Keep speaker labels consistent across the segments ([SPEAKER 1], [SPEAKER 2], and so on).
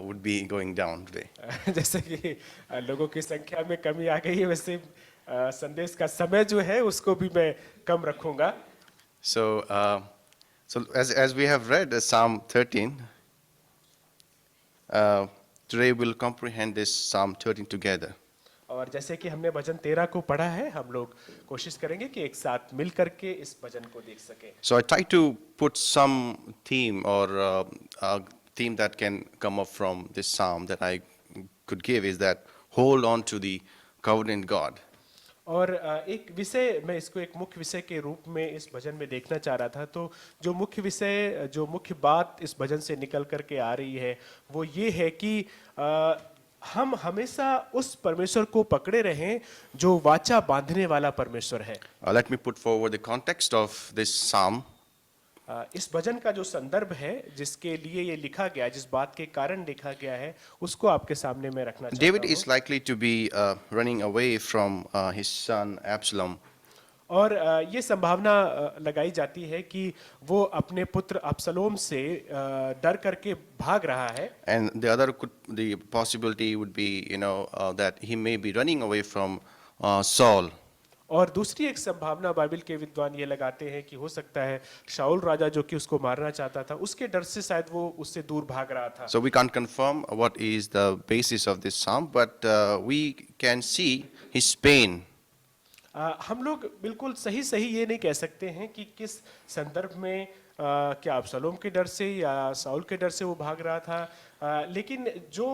[SPEAKER 1] would be going down today.
[SPEAKER 2] जैसे कि लोगों की संख्या में कमी आ गई है, वैसे संदेश का समय जो है उसको भी मैं कम रखूंगा।
[SPEAKER 1] So, as we have read Psalm 13, today we'll comprehend this Psalm 13 together.
[SPEAKER 2] और जैसे कि हमने भजन 13 को पढ़ा है, हम लोग कोशिश करेंगे कि एक साथ मिल करके इस भजन को देख सकें।
[SPEAKER 1] So I try to put some theme or a theme that can come up from this psalm that I could give is that hold on to the covenant God.
[SPEAKER 2] और एक विषय, मैं इसको एक मुख्य विषय के रूप में इस भजन में देखना चाह रहा था। तो जो मुख्य विषय, जो मुख्य बात इस भजन से निकल करके आ रही है वो ये है कि हम हमेशा उस परमेश्वर को पकड़े रहें जो वाचा बांधने वाला परमेश्वर है।
[SPEAKER 1] Let me put forward the context of this psalm.
[SPEAKER 2] इस भजन का जो संदर्भ है, जिसके लिए ये लिखा गया, जिस बात के कारण लिखा गया है, उसको आपके सामने मैं रखना चाहता
[SPEAKER 1] David
[SPEAKER 2] हूँ।
[SPEAKER 1] is likely to be running away from his son Absalom.
[SPEAKER 2] और ये संभावना लगाई जाती है कि वो अपने पुत्र अब्सलोम से डर करके भाग रहा है।
[SPEAKER 1] And the possibility would be, that he may be running away from Saul.
[SPEAKER 2] और दूसरी एक संभावना बाइबल के विद्वान ये लगाते हैं कि हो सकता है शाऊल राजा, जो कि उसको मारना चाहता था, उसके डर से शायद वो उससे दूर भाग रहा था।
[SPEAKER 1] So we can't confirm what is the basis of this psalm, but we can see his pain.
[SPEAKER 2] हम लोग बिल्कुल सही सही ये नहीं कह सकते हैं कि किस संदर्भ में, क्या अब्सलोम के डर से या शाऊल के डर से वो भाग रहा था, लेकिन जो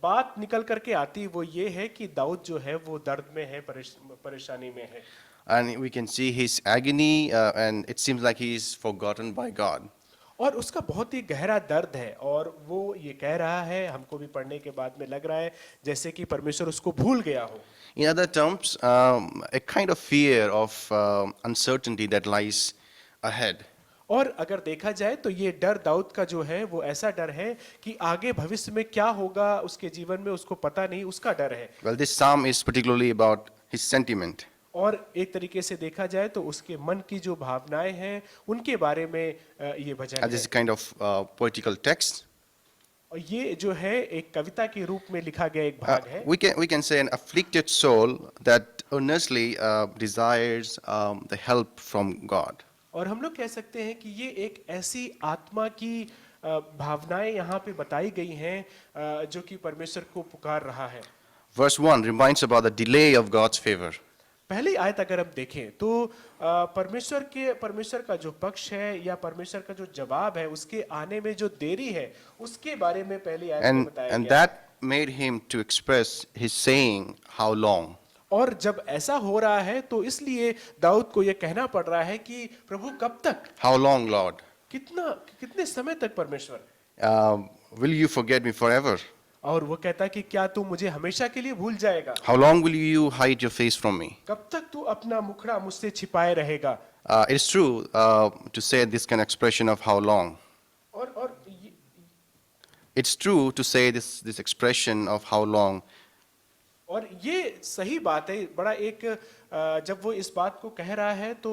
[SPEAKER 2] बात निकल करके आती वो ये है कि दाऊद जो है वो दर्द में है, परेशानी में है।
[SPEAKER 1] And we can see his agony, and it seems like he is forgotten by God.
[SPEAKER 2] और उसका बहुत ही गहरा दर्द है, और वो ये कह रहा है, हमको भी पढ़ने के बाद में लग रहा है जैसे कि परमेश्वर उसको भूल गया हो।
[SPEAKER 1] In other terms, a kind of fear of uncertainty that lies ahead.
[SPEAKER 2] और अगर देखा जाए तो ये डर दाऊद का जो है वो ऐसा डर है कि आगे भविष्य में क्या होगा उसके जीवन में उसको पता नहीं, उसका डर है।
[SPEAKER 1] Well, this psalm is particularly about his sentiment.
[SPEAKER 2] और एक तरीके से देखा जाए तो उसके मन की जो भावनाएं हैं उनके बारे में ये भजन
[SPEAKER 1] This is
[SPEAKER 2] है।
[SPEAKER 1] kind of poetical text.
[SPEAKER 2] और ये जो है एक कविता के रूप में लिखा गया एक भाग है।
[SPEAKER 1] We can say an afflicted soul that earnestly desires the help from God.
[SPEAKER 2] और हम लोग कह सकते हैं कि ये एक ऐसी आत्मा की भावनाएं यहाँ पे बताई गई हैं जो कि परमेश्वर को पुकार रहा है।
[SPEAKER 1] Verse 1 reminds about the delay of God's favor.
[SPEAKER 2] पहली आयत अगर हम देखें तो परमेश्वर का जो पक्ष है या परमेश्वर का जो जवाब है उसके आने में जो देरी है उसके बारे में पहली आयत में बताया
[SPEAKER 1] And
[SPEAKER 2] गया।
[SPEAKER 1] that made him to express his saying, how long?
[SPEAKER 2] और जब ऐसा हो रहा है तो इसलिए दाऊद को यह कहना पड़ रहा है कि प्रभु कब तक,
[SPEAKER 1] How long, Lord?
[SPEAKER 2] कितने समय तक परमेश्वर,
[SPEAKER 1] Will you forget me forever?
[SPEAKER 2] और वो कहता है कि क्या तू मुझे हमेशा के लिए भूल जाएगा,
[SPEAKER 1] How long will you hide your face from me?
[SPEAKER 2] कब तक तू अपना मुखड़ा मुझसे छिपाए रहेगा।
[SPEAKER 1] It's true to say this kind of expression of how long.
[SPEAKER 2] और
[SPEAKER 1] It's true to say this expression of how long.
[SPEAKER 2] और ये सही बात है, बड़ा एक जब वो इस बात को कह रहा है तो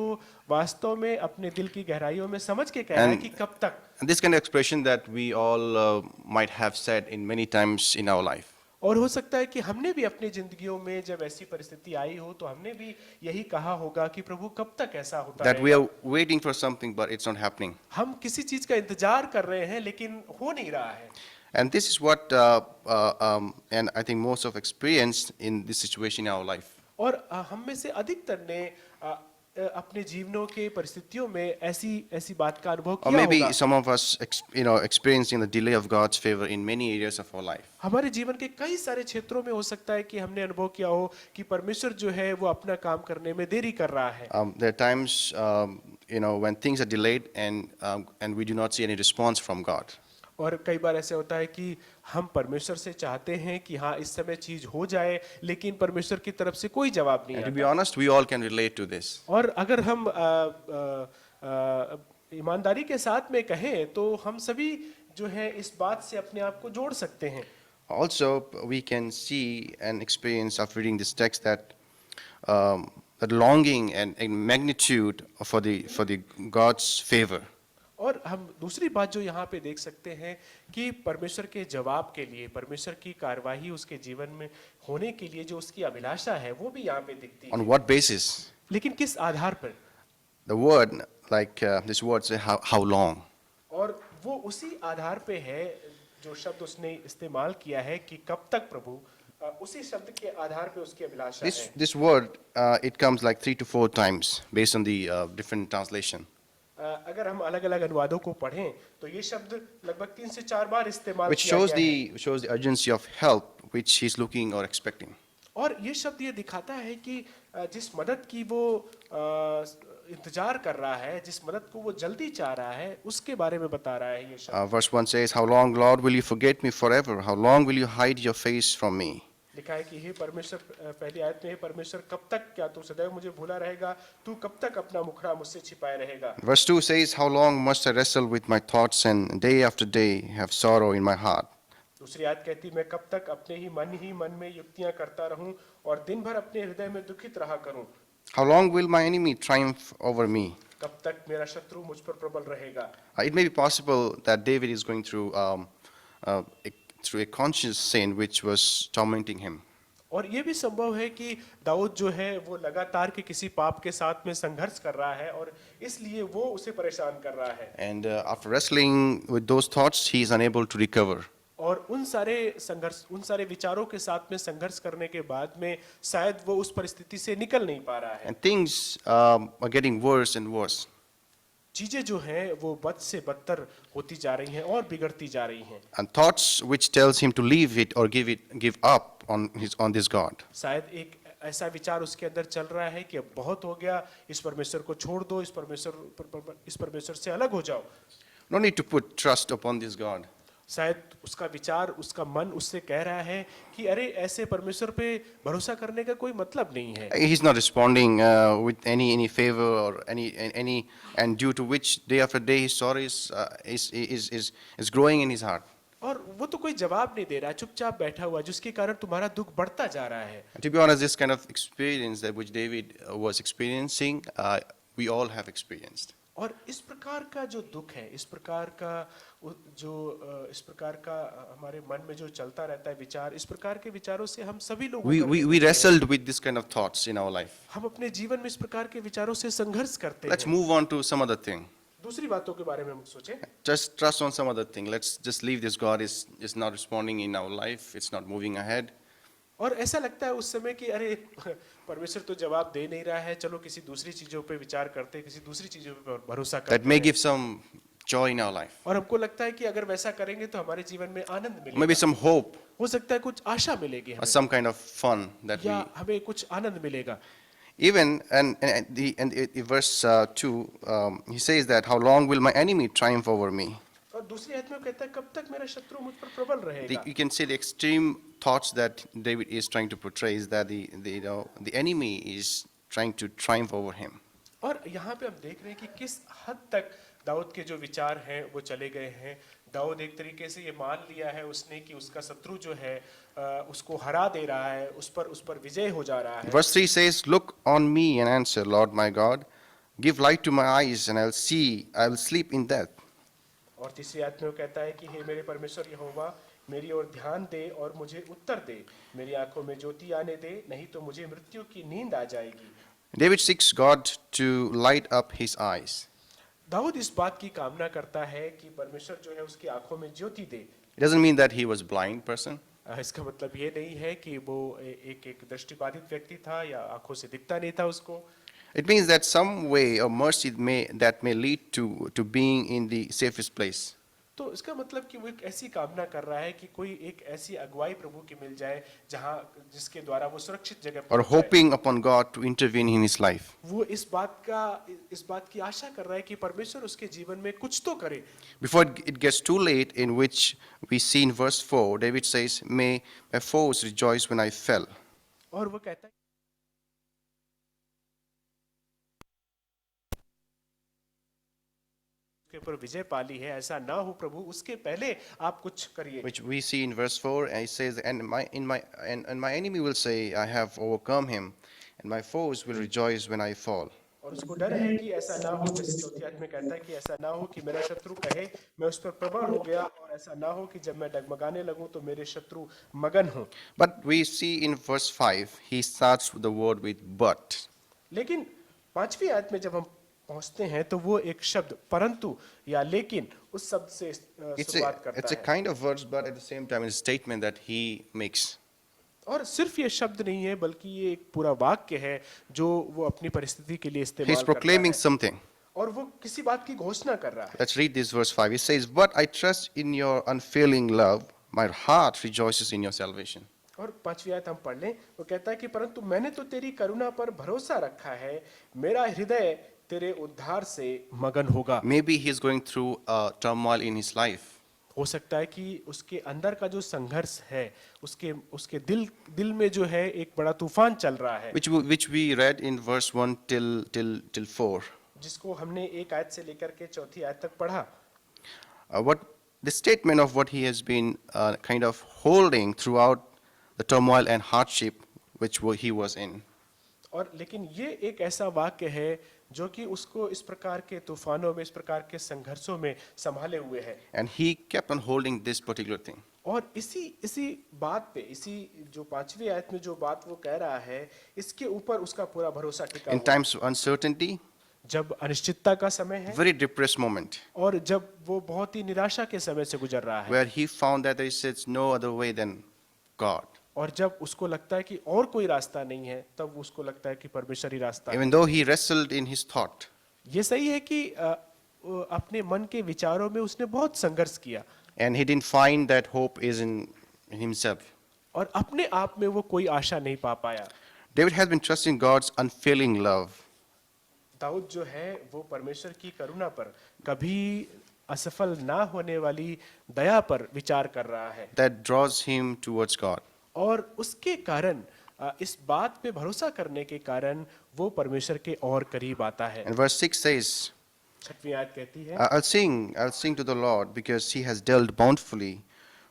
[SPEAKER 2] वास्तव में अपने दिल की गहराइयों में समझ के कह रहा है कि कब तक।
[SPEAKER 1] And this kind of expression that we all might have said in many times in our life.
[SPEAKER 2] और हो सकता है कि हमने भी अपनी जिंदगियों में जब ऐसी परिस्थिति आई हो तो हमने भी यही कहा होगा कि प्रभु कब तक ऐसा होता
[SPEAKER 1] That we
[SPEAKER 2] रहेगा।
[SPEAKER 1] are waiting for something, but it's not happening.
[SPEAKER 2] हम किसी चीज का इंतजार कर रहे हैं लेकिन हो नहीं रहा है।
[SPEAKER 1] And this is what, and I think most of experienced in this situation in our life.
[SPEAKER 2] और हम में से अधिकतर ने अपने जीवनों के परिस्थितियों में ऐसी बात का अनुभव
[SPEAKER 1] Or
[SPEAKER 2] किया
[SPEAKER 1] maybe
[SPEAKER 2] होगा।
[SPEAKER 1] some of us, experiencing the delay of God's favor in many areas of our life.
[SPEAKER 2] हमारे जीवन के कई सारे क्षेत्रों में हो सकता है कि हमने अनुभव किया हो कि परमेश्वर जो है वो अपना काम करने में देरी कर रहा है।
[SPEAKER 1] There are times, when things are delayed and we do not see any response from God.
[SPEAKER 2] और कई बार ऐसे होता है कि हम परमेश्वर से चाहते हैं कि हाँ इस समय चीज हो जाए, लेकिन परमेश्वर की तरफ से कोई जवाब नहीं
[SPEAKER 1] And to be
[SPEAKER 2] आता।
[SPEAKER 1] honest, we all can relate to this.
[SPEAKER 2] और अगर हम ईमानदारी के साथ में कहें तो हम सभी जो है इस बात से अपने आप को जोड़ सकते हैं।
[SPEAKER 1] Also, we can see and experience after reading this text that that longing and magnitude for the God's favor.
[SPEAKER 2] और हम दूसरी बात जो यहाँ पे देख सकते हैं कि परमेश्वर के जवाब के लिए, परमेश्वर की कार्यवाही उसके जीवन में होने के लिए जो उसकी अभिलाषा है वो भी यहाँ पे दिखती
[SPEAKER 1] On
[SPEAKER 2] है।
[SPEAKER 1] what basis?
[SPEAKER 2] लेकिन किस आधार पर?
[SPEAKER 1] The word, like this word say, how long?
[SPEAKER 2] और वो उसी आधार पे है जो शब्द उसने इस्तेमाल किया है कि कब तक प्रभु, उसी शब्द के आधार पे उसकी अभिलाषा
[SPEAKER 1] This,
[SPEAKER 2] है।
[SPEAKER 1] this word, it comes like 3 to 4 times based on the different translation.
[SPEAKER 2] अगर हम अलग अलग अनुवादों को पढ़ें तो ये शब्द लगभग 3 से 4 बार इस्तेमाल
[SPEAKER 1] Which
[SPEAKER 2] किया
[SPEAKER 1] shows
[SPEAKER 2] गया है।
[SPEAKER 1] shows the urgency of help which he's looking or expecting.
[SPEAKER 2] और ये शब्द ये दिखाता है कि जिस मदद की वो इंतजार कर रहा है, जिस मदद को वो जल्दी चाह रहा है, उसके बारे में बता रहा है ये शब्द।
[SPEAKER 1] Verse 1 says, "How long, Lord, will you forget me forever? How long will you hide your face from me?"
[SPEAKER 2] लिखा है कि हे परमेश्वर, पहली आयत में, हे परमेश्वर कब तक, क्या तू सदैव मुझे भूला रहेगा, तू कब तक अपना मुखड़ा मुझसे छिपाए रहेगा।
[SPEAKER 1] Verse 2 says, "How long must I wrestle with my thoughts and day after day have sorrow in my heart?"
[SPEAKER 2] दूसरी आयत कहती, मैं कब तक अपने ही मन में युक्तियां करता रहूं और दिन भर अपने हृदय में दुखित रहा करूं।
[SPEAKER 1] How long will my enemy triumph over me?
[SPEAKER 2] कब तक मेरा शत्रु मुझ पर प्रबल रहेगा।
[SPEAKER 1] It may be possible that David is going through through a conscious sin which was tormenting him.
[SPEAKER 2] और ये भी संभव है कि दाऊद जो है वो लगातार के किसी पाप के साथ में संघर्ष कर रहा है और इसलिए वो उसे परेशान कर रहा है।
[SPEAKER 1] And after wrestling with those thoughts, he is unable to recover.
[SPEAKER 2] और उन सारे विचारों के साथ में संघर्ष करने के बाद में शायद वो उस परिस्थिति से निकल नहीं पा रहा है।
[SPEAKER 1] And things are getting worse and worse.
[SPEAKER 2] चीजें जो हैं वो बद से बदतर होती जा रही हैं और बिगड़ती जा रही हैं।
[SPEAKER 1] And thoughts which tells him to leave it or give up on this God.
[SPEAKER 2] शायद एक ऐसा विचार उसके अंदर चल रहा है कि अब बहुत हो गया, इस परमेश्वर को छोड़ दो, इस परमेश्वर से अलग हो जाओ।
[SPEAKER 1] No need to put trust upon this God.
[SPEAKER 2] शायद उसका विचार, उसका मन उससे कह रहा है कि अरे ऐसे परमेश्वर पे भरोसा करने का कोई मतलब नहीं है।
[SPEAKER 1] He's not responding with any favor or any and due to which day after day his sorrow is growing in his heart.
[SPEAKER 2] और वो तो कोई जवाब नहीं दे रहा, चुपचाप बैठा हुआ, जिसके कारण तुम्हारा दुख बढ़ता जा रहा है।
[SPEAKER 1] To be honest, this kind of experience that which David was experiencing, we all have experienced.
[SPEAKER 2] और इस प्रकार का जो दुख है, इस प्रकार का हमारे मन में जो चलता रहता है विचार, इस प्रकार के विचारों से हम सभी लोग
[SPEAKER 1] We wrestled with this kind of thoughts in our life.
[SPEAKER 2] हम अपने जीवन में इस प्रकार के विचारों से संघर्ष करते
[SPEAKER 1] Let's
[SPEAKER 2] हैं।
[SPEAKER 1] move on to some other thing.
[SPEAKER 2] दूसरी बातों के बारे में हम सोचें।
[SPEAKER 1] Just trust on some other thing. Let's just leave this God is not responding in our life. It's not moving ahead.
[SPEAKER 2] और ऐसा लगता है उस समय कि अरे परमेश्वर तो जवाब दे नहीं रहा है, चलो किसी दूसरी चीजों पे विचार करते हैं, किसी दूसरी चीजों पे भरोसा करते
[SPEAKER 1] That may
[SPEAKER 2] हैं।
[SPEAKER 1] give some joy in our life.
[SPEAKER 2] और हमको लगता है कि अगर वैसा करेंगे तो हमारे जीवन में आनंद
[SPEAKER 1] Maybe
[SPEAKER 2] मिलेगा,
[SPEAKER 1] some hope
[SPEAKER 2] हो सकता है कुछ आशा मिलेगी
[SPEAKER 1] or
[SPEAKER 2] हमें,
[SPEAKER 1] some kind of fun that
[SPEAKER 2] या
[SPEAKER 1] we
[SPEAKER 2] हमें कुछ आनंद मिलेगा।
[SPEAKER 1] even the verse 2 he says that how long will my enemy triumph over me?
[SPEAKER 2] और दूसरी आयत में कहता है कब तक मेरा शत्रु मुझ पर प्रबल रहेगा।
[SPEAKER 1] You can see the extreme thoughts that David is trying to portray is that the enemy is trying to triumph over him.
[SPEAKER 2] और यहाँ पे हम देख रहे हैं कि किस हद तक दाऊद के जो विचार हैं वो चले गए हैं। दाऊद एक तरीके से ये मान लिया है उसने कि उसका शत्रु जो है उसको हरा दे रहा है, उस पर विजय हो जा रहा है।
[SPEAKER 1] Verse 3 says, "Look on me and answer, Lord my God. Give light to my eyes, and I will sleep in death."
[SPEAKER 2] और तीसरी आयत में वो कहता है कि हे मेरे परमेश्वर यहोवा, मेरी ओर ध्यान दे और मुझे उत्तर दे, मेरी आंखों में ज्योति आने दे, नहीं तो मुझे मृत्यु की नींद आ जाएगी।
[SPEAKER 1] David seeks God to light up his eyes.
[SPEAKER 2] Dawood इस बात की कामना करता है कि परमेश्वर जो है उसकी आंखों में ज्योति दे।
[SPEAKER 1] It doesn't mean that he was a blind person.
[SPEAKER 2] इसका मतलब ये नहीं है कि वो एक दृष्टिबाधित व्यक्ति था या आंखों से दिखता नहीं था उसको।
[SPEAKER 1] It means that some way of mercy may lead to being in the safest place.
[SPEAKER 2] तो इसका मतलब कि वो एक ऐसी कामना कर रहा है कि कोई एक ऐसी अगुवाई प्रभु की मिल जाए जिसके द्वारा वो सुरक्षित जगह
[SPEAKER 1] Or
[SPEAKER 2] पहुंच जाए।
[SPEAKER 1] hoping upon God to intervene in his life.
[SPEAKER 2] वो इस बात की आशा कर रहा है कि परमेश्वर उसके जीवन में कुछ तो करे।
[SPEAKER 1] Before it gets too late, in which we see in verse 4, David says, "May my foes rejoice when I fell."
[SPEAKER 2] और वो कहता है उसके ऊपर विजय पाली है, ऐसा ना हो प्रभु, उसके पहले आप कुछ करिए।
[SPEAKER 1] Which we see in verse 4, and it says, and my enemy will say, I have overcome him, and my foes will rejoice when I fall.
[SPEAKER 2] और उसको डर है कि ऐसा ना हो, जैसे चौथी आयत में कहता है कि ऐसा ना हो कि मेरा शत्रु कहे मैं उस पर प्रबल हो गया, और ऐसा ना हो कि जब मैं डगमगाने लगूं तो मेरे शत्रु मगन हो।
[SPEAKER 1] But we see in verse 5, he starts the word with but.
[SPEAKER 2] लेकिन पांचवी आयत में जब हम पहुंचते हैं तो वो एक शब्द परंतु या लेकिन उस शब्द से शुरुआत
[SPEAKER 1] It's
[SPEAKER 2] करता
[SPEAKER 1] a
[SPEAKER 2] है।
[SPEAKER 1] kind of verse, but at the same time, it's a statement that he makes.
[SPEAKER 2] और सिर्फ ये शब्द नहीं है, बल्कि ये एक पूरा वाक्य है जो वो अपनी परिस्थिति के लिए
[SPEAKER 1] He's
[SPEAKER 2] इस्तेमाल करता
[SPEAKER 1] proclaiming
[SPEAKER 2] है,
[SPEAKER 1] something.
[SPEAKER 2] और वो किसी बात की घोषणा कर रहा है।
[SPEAKER 1] Let's read this verse 5. It says, but I trust in your unfailing love. My heart rejoices in your salvation.
[SPEAKER 2] और पांचवी आयत हम पढ़ लें। वो कहता है कि परंतु मैंने तो तेरी करुणा पर भरोसा रखा है, मेरा हृदय तेरे उद्धार से मगन होगा।
[SPEAKER 1] Maybe he's going through a turmoil in his life.
[SPEAKER 2] हो सकता है कि उसके अंदर का जो संघर्ष है, उसके उसके दिल में जो है एक बड़ा तूफान चल रहा है,
[SPEAKER 1] Which we read in verse 1 till 4.
[SPEAKER 2] जिसको हमने एक आयत से लेकर के चौथी आयत तक पढ़ा।
[SPEAKER 1] What the statement of what he has been kind of holding throughout the turmoil and hardship which he was in.
[SPEAKER 2] और लेकिन ये एक ऐसा वाक्य है जो कि उसको इस प्रकार के तूफानों में, इस प्रकार के संघर्षों में संभाले हुए है।
[SPEAKER 1] And he kept on holding this particular thing.
[SPEAKER 2] और इसी बात पे, इसी जो पांचवी आयत में जो बात वो कह रहा है, इसके ऊपर उसका पूरा भरोसा टिका
[SPEAKER 1] In
[SPEAKER 2] हुआ है।
[SPEAKER 1] times of uncertainty,
[SPEAKER 2] जब अनिश्चितता का समय है,
[SPEAKER 1] very depressed moment,
[SPEAKER 2] और जब वो बहुत ही निराशा के समय से गुजर रहा है,
[SPEAKER 1] where he found that there is no other way than God.
[SPEAKER 2] और जब उसको लगता है कि और कोई रास्ता नहीं है, तब उसको लगता है कि परमेश्वर ही रास्ता है।
[SPEAKER 1] Even though he wrestled in his thought,
[SPEAKER 2] ये सही है कि वो अपने मन के विचारों में उसने बहुत संघर्ष किया,
[SPEAKER 1] and he didn't find that hope is in himself.
[SPEAKER 2] और अपने आप में वो कोई आशा नहीं पा पाया।
[SPEAKER 1] David has been trusting God's unfailing love.
[SPEAKER 2] Dawood जो है वो परमेश्वर की करुणा पर, कभी असफल ना होने वाली दया पर विचार कर रहा है,
[SPEAKER 1] That draws him towards God.
[SPEAKER 2] और उसके कारण, इस बात पे भरोसा करने के कारण वो परमेश्वर के और करीब आता है।
[SPEAKER 1] And verse 6 says,
[SPEAKER 2] छठवीं आयत कहती है,
[SPEAKER 1] I'll sing to the Lord because he has dealt bountifully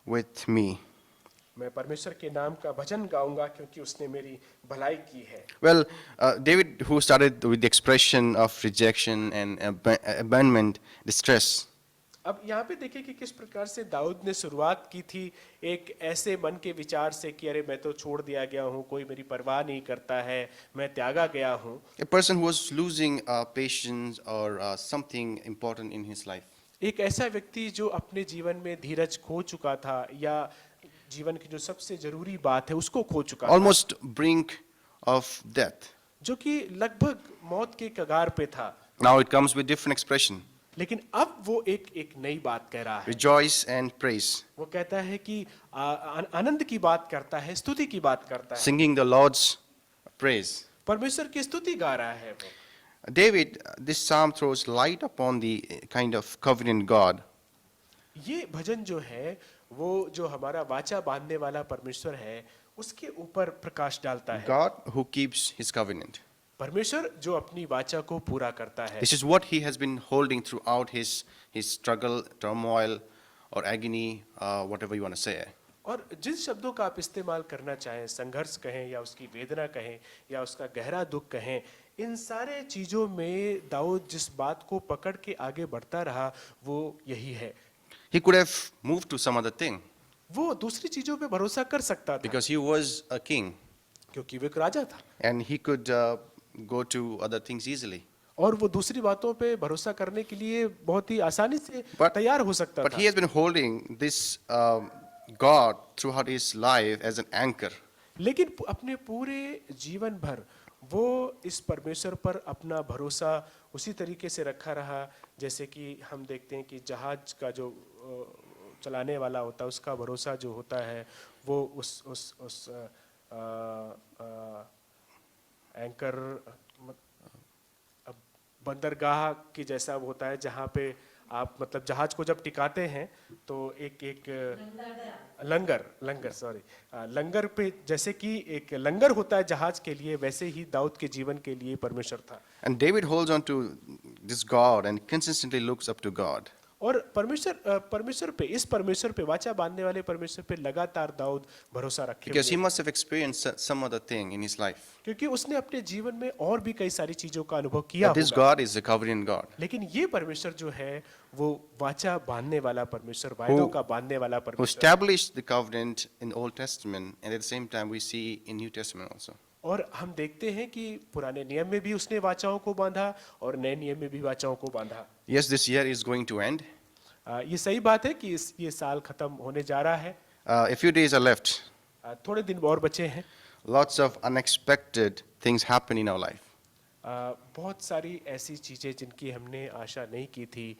[SPEAKER 1] with me.
[SPEAKER 2] मैं परमेश्वर के नाम का भजन गाऊंगा क्योंकि उसने मेरी भलाई की है।
[SPEAKER 1] Well, David, who started with the expression of rejection and abandonment, distress,
[SPEAKER 2] अब यहाँ पे देखिए कि किस प्रकार से दाऊद ने शुरुआत की थी एक ऐसे मन के विचार से कि अरे मैं तो छोड़ दिया गया हूँ, कोई मेरी परवाह नहीं करता है, मैं त्यागा गया हूँ।
[SPEAKER 1] a person who was losing patience or something important in his life.
[SPEAKER 2] एक ऐसा व्यक्ति जो अपने जीवन में धीरज खो चुका था, या जीवन की जो सबसे जरूरी बात है उसको खो चुका था,
[SPEAKER 1] Almost brink of death.
[SPEAKER 2] जो कि लगभग मौत के कगार पे था।
[SPEAKER 1] Now it comes with different expression.
[SPEAKER 2] लेकिन अब वो एक नई बात कह रहा है।
[SPEAKER 1] Rejoice and praise,
[SPEAKER 2] वो कहता है कि आनंद की बात करता है, स्तुति की बात करता है,
[SPEAKER 1] singing the Lord's praise.
[SPEAKER 2] परमेश्वर की स्तुति गा रहा है वो।
[SPEAKER 1] David, this psalm throws light upon the kind of covenant God.
[SPEAKER 2] ये भजन जो है वो जो हमारा वाचा बांधने वाला परमेश्वर है, उसके ऊपर प्रकाश डालता है।
[SPEAKER 1] God who keeps his covenant.
[SPEAKER 2] परमेश्वर जो अपनी वाचा को पूरा करता है।
[SPEAKER 1] This is what he has been holding throughout his struggle, turmoil, or agony, whatever you want to say.
[SPEAKER 2] और जिस शब्दों का आप इस्तेमाल करना चाहें, संघर्ष कहें या उसकी वेदना कहें या उसका गहरा दुख कहें, इन सारे चीजों में दाऊद जिस बात को पकड़ के आगे बढ़ता रहा वो यही है।
[SPEAKER 1] He could have moved to some other thing
[SPEAKER 2] वो दूसरी चीजों पे भरोसा कर सकता था,
[SPEAKER 1] because he was a king
[SPEAKER 2] क्योंकि वो एक राजा था,
[SPEAKER 1] and he could go to other things easily.
[SPEAKER 2] और वो दूसरी बातों पे भरोसा करने के लिए बहुत ही आसानी से
[SPEAKER 1] But-
[SPEAKER 2] तैयार हो सकता
[SPEAKER 1] But
[SPEAKER 2] था।
[SPEAKER 1] he has been holding this God throughout his life as an anchor.
[SPEAKER 2] लेकिन अपने पूरे जीवन भर वो इस परमेश्वर पर अपना भरोसा उसी तरीके से रखा रहा जैसे कि हम देखते हैं कि जहाज का जो चलाने वाला होता है उसका भरोसा जो होता है वो उस एंकर बंदरगाह की जैसा होता है, जहाँ पे आप मतलब जहाज को जब टिकाते हैं तो एक लंगर पे जैसे कि एक लंगर होता है जहाज के लिए, वैसे ही दाऊद के जीवन के लिए परमेश्वर था।
[SPEAKER 1] And David holds on to this God and consistently looks up to God.
[SPEAKER 2] और परमेश्वर पे, इस परमेश्वर पे, वाचा बांधने वाले परमेश्वर पे लगातार दाऊद भरोसा रखे
[SPEAKER 1] Because he
[SPEAKER 2] हुए,
[SPEAKER 1] must have experienced some other thing in his life.
[SPEAKER 2] क्योंकि उसने अपने जीवन में और भी कई सारी चीजों का अनुभव किया
[SPEAKER 1] But this
[SPEAKER 2] होगा।
[SPEAKER 1] God is a covenant God
[SPEAKER 2] लेकिन ये परमेश्वर जो है वो वाचा बांधने वाला परमेश्वर, वायदों का बांधने वाला
[SPEAKER 1] who
[SPEAKER 2] परमेश्वर।
[SPEAKER 1] established the covenant in Old Testament, and at the same time we see in New Testament also.
[SPEAKER 2] और हम देखते हैं कि पुराने नियम में भी उसने वाचाओं को बांधा और नए नियम में भी वाचाओं को बांधा।
[SPEAKER 1] Yes, this year is going to end.
[SPEAKER 2] ये सही बात है कि ये साल खत्म होने जा रहा है।
[SPEAKER 1] A few days are left.
[SPEAKER 2] थोड़े दिन और बचे हैं।
[SPEAKER 1] Lots of unexpected things happen in our life.
[SPEAKER 2] बहुत सारी ऐसी चीजें जिनकी हमने आशा नहीं की थी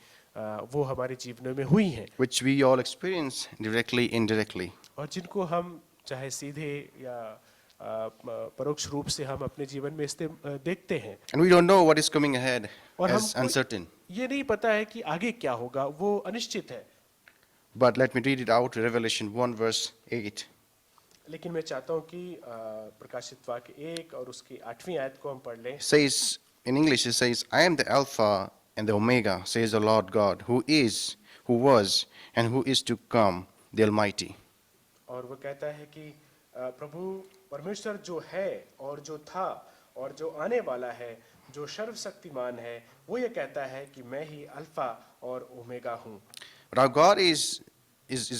[SPEAKER 2] वो हमारे जीवनों में हुई हैं,
[SPEAKER 1] Which we all experience directly, indirectly.
[SPEAKER 2] और जिनको हम चाहे सीधे या परोक्ष रूप से हम अपने जीवन में देखते हैं।
[SPEAKER 1] And we don't know what is coming ahead
[SPEAKER 2] और
[SPEAKER 1] as
[SPEAKER 2] हमको
[SPEAKER 1] uncertain.
[SPEAKER 2] ये नहीं पता है कि आगे क्या होगा, वो अनिश्चित है।
[SPEAKER 1] But let me read it out, Revelation 1 verse 8.
[SPEAKER 2] लेकिन मैं चाहता हूँ कि प्रकाशित वाक्य 1 और उसकी 8वीं आयत को हम पढ़ लें।
[SPEAKER 1] It says, in English it says, I am the Alpha and the Omega, says the Lord God, who is, who was, and who is to come, the Almighty.
[SPEAKER 2] और वो कहता है कि प्रभु परमेश्वर जो है और जो था और जो आने वाला है, जो सर्वशक्तिमान है, वो ये कहता है कि मैं ही अल्फा और ओमेगा हूँ।
[SPEAKER 1] But our God is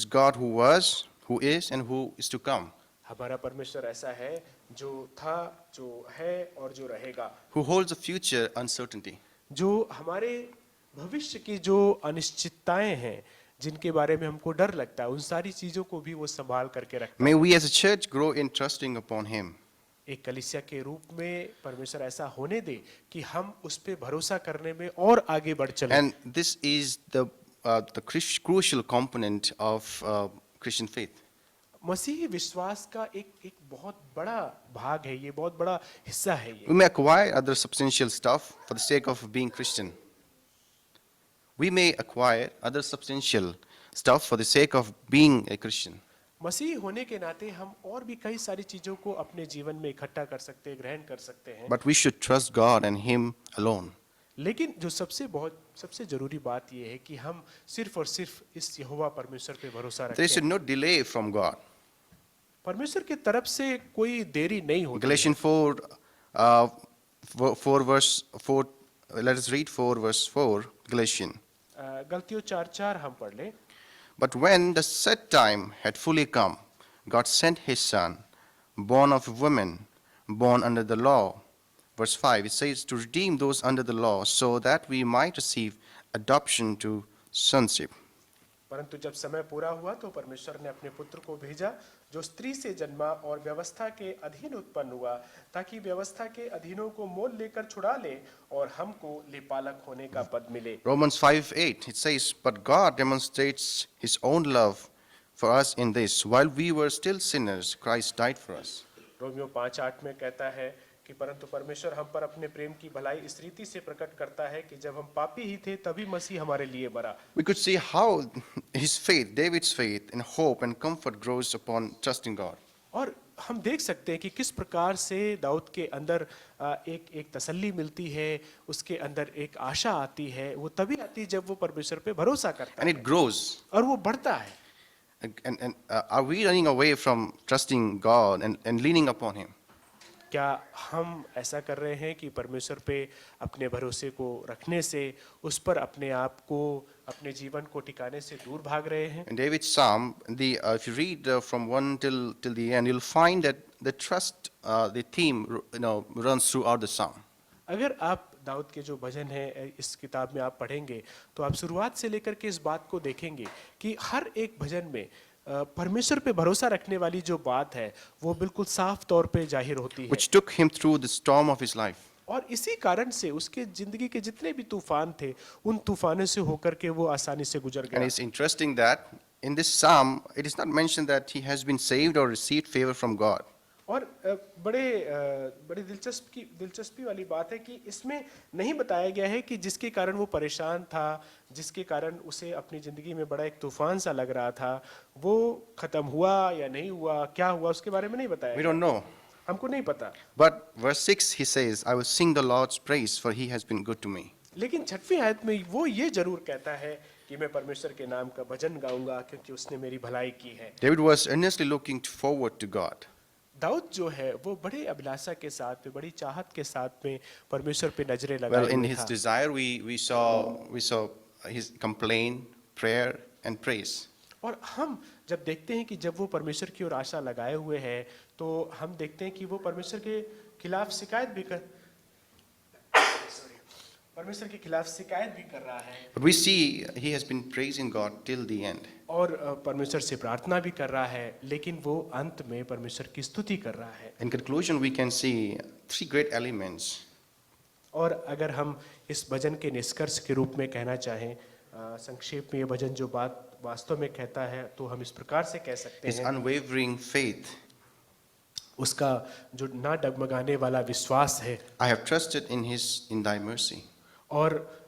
[SPEAKER 1] God who was, who is, and who is to come,
[SPEAKER 2] हमारा परमेश्वर ऐसा है जो था, जो है और जो रहेगा,
[SPEAKER 1] who holds the future uncertainty.
[SPEAKER 2] जो हमारे भविष्य की जो अनिश्चितताएं हैं, जिनके बारे में हमको डर लगता है, उन सारी चीजों को भी वो संभाल करके रखता है।
[SPEAKER 1] May we as a church grow in trusting upon Him.
[SPEAKER 2] एक कलीसिया के रूप में परमेश्वर ऐसा होने दे कि हम उस पे भरोसा करने में और आगे बढ़ चलें।
[SPEAKER 1] And this is the crucial component of Christian faith.
[SPEAKER 2] मसीही विश्वास का एक बहुत बड़ा भाग है, ये बहुत बड़ा हिस्सा है ये।
[SPEAKER 1] We may acquire other substantial stuff for the sake of being Christian. We may acquire other substantial stuff for the sake of being a Christian.
[SPEAKER 2] मसीही होने के नाते हम और भी कई सारी चीजों को अपने जीवन में इकट्ठा कर सकते हैं, ग्रहण कर सकते हैं।
[SPEAKER 1] But we should trust God and Him alone.
[SPEAKER 2] लेकिन जो सबसे जरूरी बात यह है कि हम सिर्फ और सिर्फ इस यहोवा परमेश्वर पे भरोसा
[SPEAKER 1] There is
[SPEAKER 2] रखें।
[SPEAKER 1] no delay from God.
[SPEAKER 2] परमेश्वर की तरफ से कोई देरी नहीं होती है।
[SPEAKER 1] Galatians 4 verse 4. Let us read 4 verse 4. Galatians.
[SPEAKER 2] गलतियों 4:4 हम पढ़ लें।
[SPEAKER 1] But when the set time had fully come, God sent His Son, born of a woman, born under the law. Verse 5, it says, to redeem those under the law, so that we might receive adoption to sonship.
[SPEAKER 2] परंतु जब समय पूरा हुआ तो परमेश्वर ने अपने पुत्र को भेजा, जो स्त्री से जन्मा और व्यवस्था के अधीन उत्पन्न हुआ, ताकि व्यवस्था के अधीनों को मोल लेकर छुड़ा ले और हमको लेपालक होने का पद मिले।
[SPEAKER 1] Romans 5:8, it says, but God demonstrates His own love for us in this, while we were still sinners, Christ died for us.
[SPEAKER 2] Romeo 5:8 में कहता है कि परंतु परमेश्वर हम पर अपने प्रेम की भलाई इस रीति से प्रकट करता है कि जब हम पापी ही थे तभी मसीह हमारे लिए मरा।
[SPEAKER 1] We could see how his faith, David's faith, and hope and comfort grows upon trusting God.
[SPEAKER 2] और हम देख सकते हैं कि किस प्रकार से दाऊद के अंदर एक तसल्ली मिलती है, उसके अंदर एक आशा आती है, वो तभी आती है जब वो परमेश्वर पे भरोसा करता
[SPEAKER 1] And
[SPEAKER 2] है
[SPEAKER 1] it grows.
[SPEAKER 2] और वो बढ़ता है।
[SPEAKER 1] And are we running away from trusting God and leaning upon Him?
[SPEAKER 2] क्या हम ऐसा कर रहे हैं कि परमेश्वर पे अपने भरोसे को रखने से, उस पर अपने आप को, अपने जीवन को टिकाने से दूर भाग रहे हैं?
[SPEAKER 1] In David's Psalm, if you read from 1 till the end, you'll find that the trust, the theme, runs throughout the Psalm.
[SPEAKER 2] अगर आप दाऊद के जो भजन है इस किताब में आप पढ़ेंगे तो आप शुरुआत से लेकर के इस बात को देखेंगे कि हर एक भजन में परमेश्वर पे भरोसा रखने वाली जो बात है वो बिल्कुल साफ तौर पे जाहिर होती है।
[SPEAKER 1] Which took him through the storm of his life.
[SPEAKER 2] और इसी कारण से उसके जिंदगी के जितने भी तूफान थे, उन तूफानों से होकर के वो आसानी से गुजर
[SPEAKER 1] And
[SPEAKER 2] गया।
[SPEAKER 1] it's interesting that in this psalm, it is not mentioned that he has been saved or received favor from God.
[SPEAKER 2] और बड़ी दिलचस्पी वाली बात है कि इसमें नहीं बताया गया है कि जिसके कारण वो परेशान था, जिसके कारण उसे अपनी जिंदगी में बड़ा एक तूफान सा लग रहा था, वो खत्म हुआ या नहीं हुआ, क्या हुआ, उसके बारे में नहीं बताया
[SPEAKER 1] We
[SPEAKER 2] गया।
[SPEAKER 1] don't know.
[SPEAKER 2] हमको नहीं पता।
[SPEAKER 1] But verse 6, he says, I will sing the Lord's praise, for he has been good to me.
[SPEAKER 2] लेकिन 6वीं आयत में वो ये जरूर कहता है कि मैं परमेश्वर के नाम का भजन गाऊंगा क्योंकि उसने मेरी भलाई की है।
[SPEAKER 1] David was earnestly looking forward to God.
[SPEAKER 2] Dawood जो है वो बड़े अभिलाषा के साथ में, बड़ी चाहत के साथ में परमेश्वर पे नजरें
[SPEAKER 1] Well,
[SPEAKER 2] लगाए
[SPEAKER 1] in
[SPEAKER 2] हुए
[SPEAKER 1] his
[SPEAKER 2] था।
[SPEAKER 1] desire, we saw his complaint, prayer, and praise.
[SPEAKER 2] और हम जब देखते हैं कि जब वो परमेश्वर की ओर आशा लगाए हुए हैं तो हम देखते हैं कि वो परमेश्वर के खिलाफ शिकायत भी कर परमेश्वर के खिलाफ शिकायत भी कर रहा है
[SPEAKER 1] But we see he has been praising God till the end.
[SPEAKER 2] और परमेश्वर से प्रार्थना भी कर रहा है, लेकिन वो अंत में परमेश्वर की स्तुति कर रहा है।
[SPEAKER 1] In conclusion, we can see three great elements.
[SPEAKER 2] और अगर हम इस भजन के निष्कर्ष के रूप में कहना चाहें, संक्षेप में ये भजन जो बात वास्तव में कहता है तो हम इस प्रकार से कह सकते
[SPEAKER 1] His
[SPEAKER 2] हैं,
[SPEAKER 1] unwavering faith.
[SPEAKER 2] उसका जो ना डगमगाने वाला विश्वास है।
[SPEAKER 1] I have trusted in thy mercy.
[SPEAKER 2] और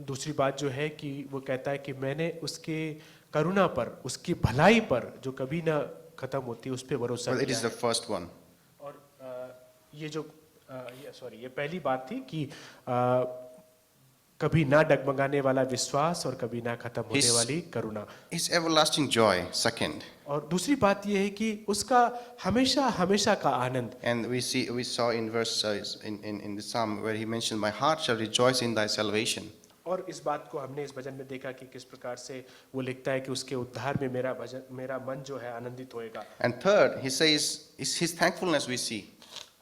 [SPEAKER 2] दूसरी बात जो है कि वो कहता है कि मैंने उसके करुणा पर, उसकी भलाई पर जो कभी ना खत्म होती, उस पे भरोसा
[SPEAKER 1] Well, it
[SPEAKER 2] किया
[SPEAKER 1] is the
[SPEAKER 2] है।
[SPEAKER 1] first one.
[SPEAKER 2] और ये पहली बात थी कि कभी ना डगमगाने वाला विश्वास और कभी ना खत्म होने
[SPEAKER 1] His-
[SPEAKER 2] वाली करुणा।
[SPEAKER 1] His everlasting joy, second.
[SPEAKER 2] और दूसरी बात यह है कि उसका हमेशा हमेशा का आनंद।
[SPEAKER 1] And we saw in verse in the psalm where he mentioned, "My heart shall rejoice in thy salvation."
[SPEAKER 2] और इस बात को हमने इस भजन में देखा कि किस प्रकार से वो लिखता है कि उसके उद्धार में मेरा मन जो है आनंदित होएगा।
[SPEAKER 1] And third, he says, is his thankfulness we see.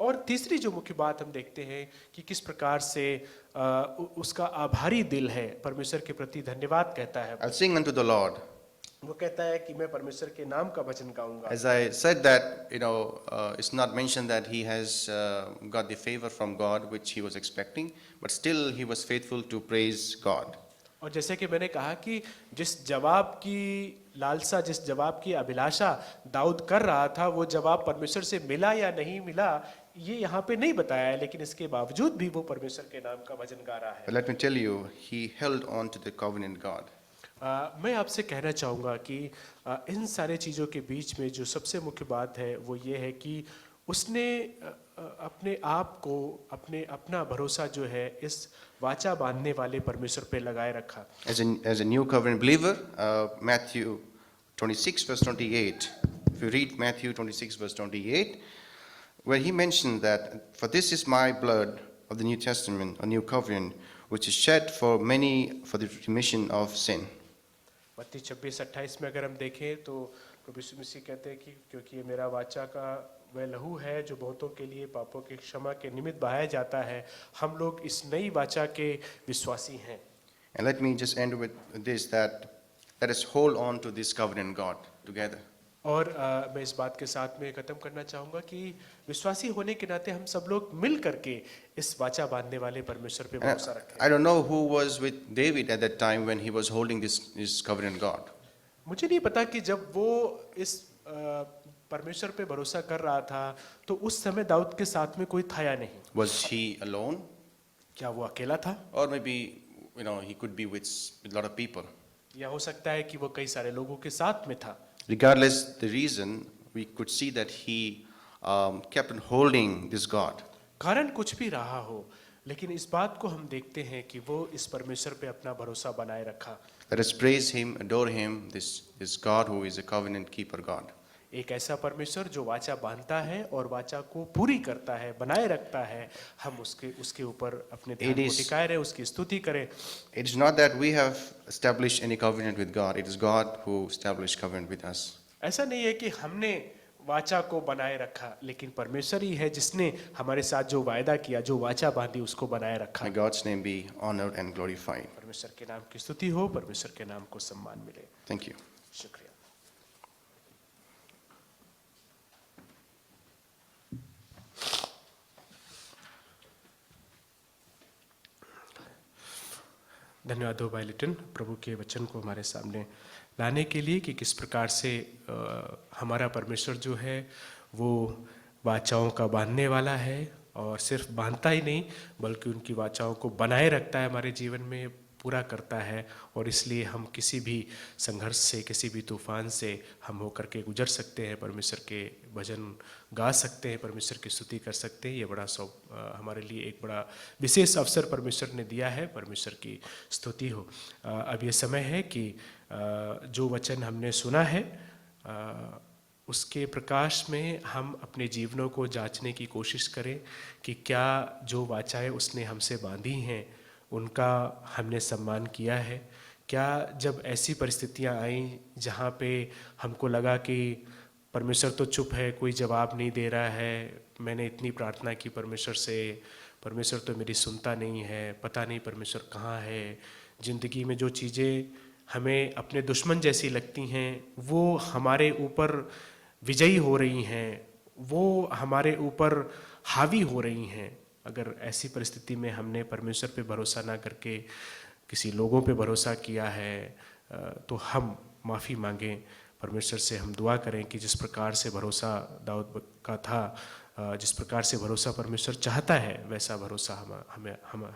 [SPEAKER 2] और तीसरी जो मुख्य बात हम देखते हैं कि किस प्रकार से उसका आभारी दिल है, परमेश्वर के प्रति धन्यवाद कहता है।
[SPEAKER 1] I'll sing unto the Lord.
[SPEAKER 2] वो कहता है कि मैं परमेश्वर के नाम का भजन गाऊंगा।
[SPEAKER 1] As I said that, it's not mentioned that he has got the favor from God which he was expecting, but still he was faithful to praise God.
[SPEAKER 2] और जैसे कि मैंने कहा कि जिस जवाब की लालसा, जिस जवाब की अभिलाषा दाऊद कर रहा था, वो जवाब परमेश्वर से मिला या नहीं मिला ये यहाँ पे नहीं बताया है, लेकिन इसके बावजूद भी वो परमेश्वर के नाम का भजन गा रहा है।
[SPEAKER 1] But let me tell you, he held on to the covenant God.
[SPEAKER 2] मैं आपसे कहना चाहूँगा कि इन सारे चीज़ों के बीच में जो सबसे मुख्य बात है वो ये है कि उसने अपने आप को, अपना भरोसा जो है इस वाचा बांधने वाले परमेश्वर पे लगाए रखा।
[SPEAKER 1] As a new covenant believer, Matthew 26 verse 28, if you read Matthew 26 verse 28, where he mentioned that, "For this is my blood of the New Testament, a new covenant, which is shed for many for the remission of sin."
[SPEAKER 2] मत्ती 26-28 में अगर हम देखें तो प्रभु यीशु मसीह कहते हैं कि क्योंकि ये मेरा वाचा का वह लहू है जो बहुतों के लिए पापों की क्षमा के निमित्त बहाया जाता है। हम लोग इस नई वाचा के विश्वासी हैं।
[SPEAKER 1] And let me just end with this, that let us hold on to this covenant God together.
[SPEAKER 2] और मैं इस बात के साथ में खत्म करना चाहूँगा कि विश्वासी होने के नाते हम सब लोग मिल करके इस वाचा बांधने वाले परमेश्वर पे
[SPEAKER 1] And
[SPEAKER 2] भरोसा रखें।
[SPEAKER 1] I don't know who was with David at that time when he was holding this covenant God.
[SPEAKER 2] मुझे नहीं पता कि जब वो इस परमेश्वर पे भरोसा कर रहा था तो उस समय दाऊद के साथ में कोई था या नहीं।
[SPEAKER 1] Was he alone?
[SPEAKER 2] क्या वो अकेला था?
[SPEAKER 1] Or maybe, he could be with a lot of people.
[SPEAKER 2] या हो सकता है कि वो कई सारे लोगों के साथ में था।
[SPEAKER 1] Regardless the reason, we could see that he kept on holding this God.
[SPEAKER 2] कारण कुछ भी रहा हो, लेकिन इस बात को हम देखते हैं कि वो इस परमेश्वर पे अपना भरोसा बनाए रखा।
[SPEAKER 1] Let us praise him, adore him, this God who is a covenant keeper God.
[SPEAKER 2] एक ऐसा परमेश्वर जो वाचा बांधता है और वाचा को पूरी करता है, बनाए रखता है। हम उसके ऊपर अपने ध्यान को टिकाए रहे, उसकी स्तुति करें।
[SPEAKER 1] It is not that we have established any covenant with God. It is God who established covenant with us.
[SPEAKER 2] ऐसा नहीं है कि हमने वाचा को बनाए रखा, लेकिन परमेश्वर ही है जिसने हमारे साथ जो वायदा किया, जो वाचा बांधी, उसको बनाए रखा।
[SPEAKER 1] May God's name be honored and glorified.
[SPEAKER 2] परमेश्वर के नाम की स्तुति हो, परमेश्वर के नाम को सम्मान मिले।
[SPEAKER 1] Thank you.
[SPEAKER 2] शुक्रिया। धन्यवाद हो भाई लिटन, प्रभु के वचन को हमारे सामने लाने के लिए कि किस प्रकार से हमारा परमेश्वर जो है वो वाचाओं का बांधने वाला है और सिर्फ बांधता ही नहीं बल्कि उनकी वाचाओं को बनाए रखता है हमारे जीवन में, पूरा करता है, और इसलिए हम किसी भी संघर्ष से, किसी भी तूफान से हम होकर के गुजर सकते हैं, परमेश्वर के भजन गा सकते हैं, परमेश्वर की स्तुति कर सकते हैं। ये बड़ा हमारे लिए एक बड़ा विशेष अवसर परमेश्वर ने दिया है। परमेश्वर की स्तुति हो। अब ये समय है कि जो वचन हमने सुना है उसके प्रकाश में हम अपने जीवनों को जांचने की कोशिश करें कि क्या जो वाचाएं उसने हमसे बांधी हैं उनका हमने सम्मान किया है। क्या जब ऐसी परिस्थितियां आई जहां पे हमको लगा कि परमेश्वर तो चुप है, कोई जवाब नहीं दे रहा है, मैंने इतनी प्रार्थना की परमेश्वर से, परमेश्वर तो मेरी सुनता नहीं है, पता नहीं परमेश्वर कहाँ है, ज़िंदगी में जो चीज़ें हमें अपने दुश्मन जैसी लगती हैं वो हमारे ऊपर विजयी हो रही हैं, वो हमारे ऊपर हावी हो रही हैं। अगर ऐसी परिस्थिति में हमने परमेश्वर पे भरोसा ना करके किसी लोगों पे भरोसा किया है तो हम माफ़ी मांगें परमेश्वर से। हम दुआ करें कि जिस प्रकार से भरोसा दाऊद का था, जिस प्रकार से भरोसा परमेश्वर चाहता है, वैसा भरोसा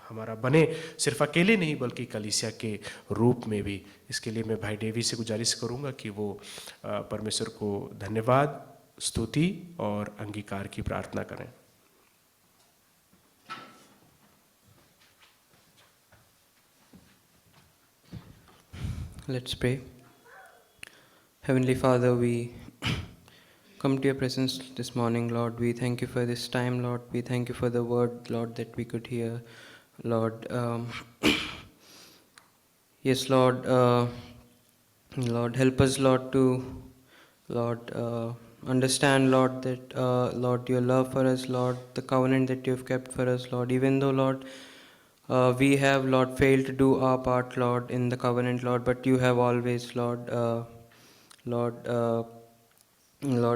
[SPEAKER 2] हमारा बने, सिर्फ अकेले नहीं बल्कि कलीसिया के रूप में भी। इसके लिए मैं भाई डेवी से गुजारिश करूंगा कि वो परमेश्वर को धन्यवाद, स्तुति और अंगीकार की प्रार्थना करें।
[SPEAKER 3] Let's pray. Heavenly Father, we come to your presence this morning, Lord. We thank you for this time, Lord. We thank you for the word, Lord, that we could hear, Lord. Yes, Lord. Lord, help us, Lord, to, Lord, understand, Lord, that, Lord, your love for us, Lord, the covenant that you have kept for us, Lord, even though, Lord, we have, Lord, failed to do our part, Lord, in the covenant, Lord, but you have always, Lord, Lord,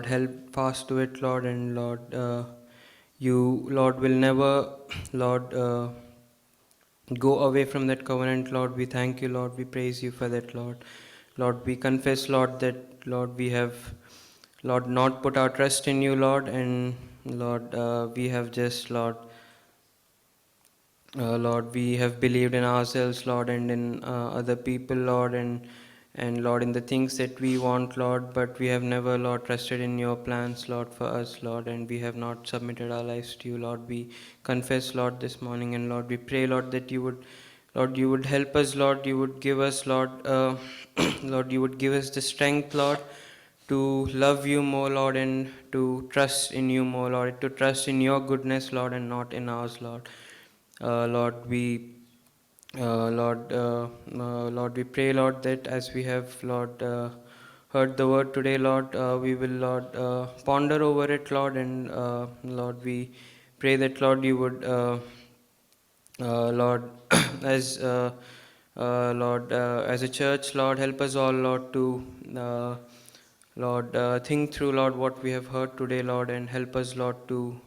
[SPEAKER 3] help fast to it, Lord, and Lord, you, Lord, will never, Lord, go away from that covenant, Lord. We thank you, Lord. We praise you for that, Lord. Lord, we confess, Lord, that, Lord, we have, Lord, not put our trust in you, Lord, and Lord, we have just, Lord, Lord, we have believed in ourselves, Lord, and in other people, Lord, and Lord, in the things that we want, Lord, but we have never, Lord, trusted in your plans, Lord, for us, Lord, and we have not submitted our lives to you, Lord. We confess, Lord, this morning, and Lord, we pray, Lord, that you would, Lord, you would help us, Lord, you would give us, Lord, Lord, you would give us the strength, Lord, to love you more, Lord, and to trust in you more, Lord, to trust in your goodness, Lord, and not in ours, Lord. Lord, Lord, we pray, Lord, that as we have, Lord, heard the word today, Lord, we will, Lord, ponder over it, Lord, and Lord, we pray that, Lord, you would, Lord, as Lord, as a church, Lord, help us all, Lord, to Lord, think through, Lord, what we have heard today, Lord, and help us, Lord, to,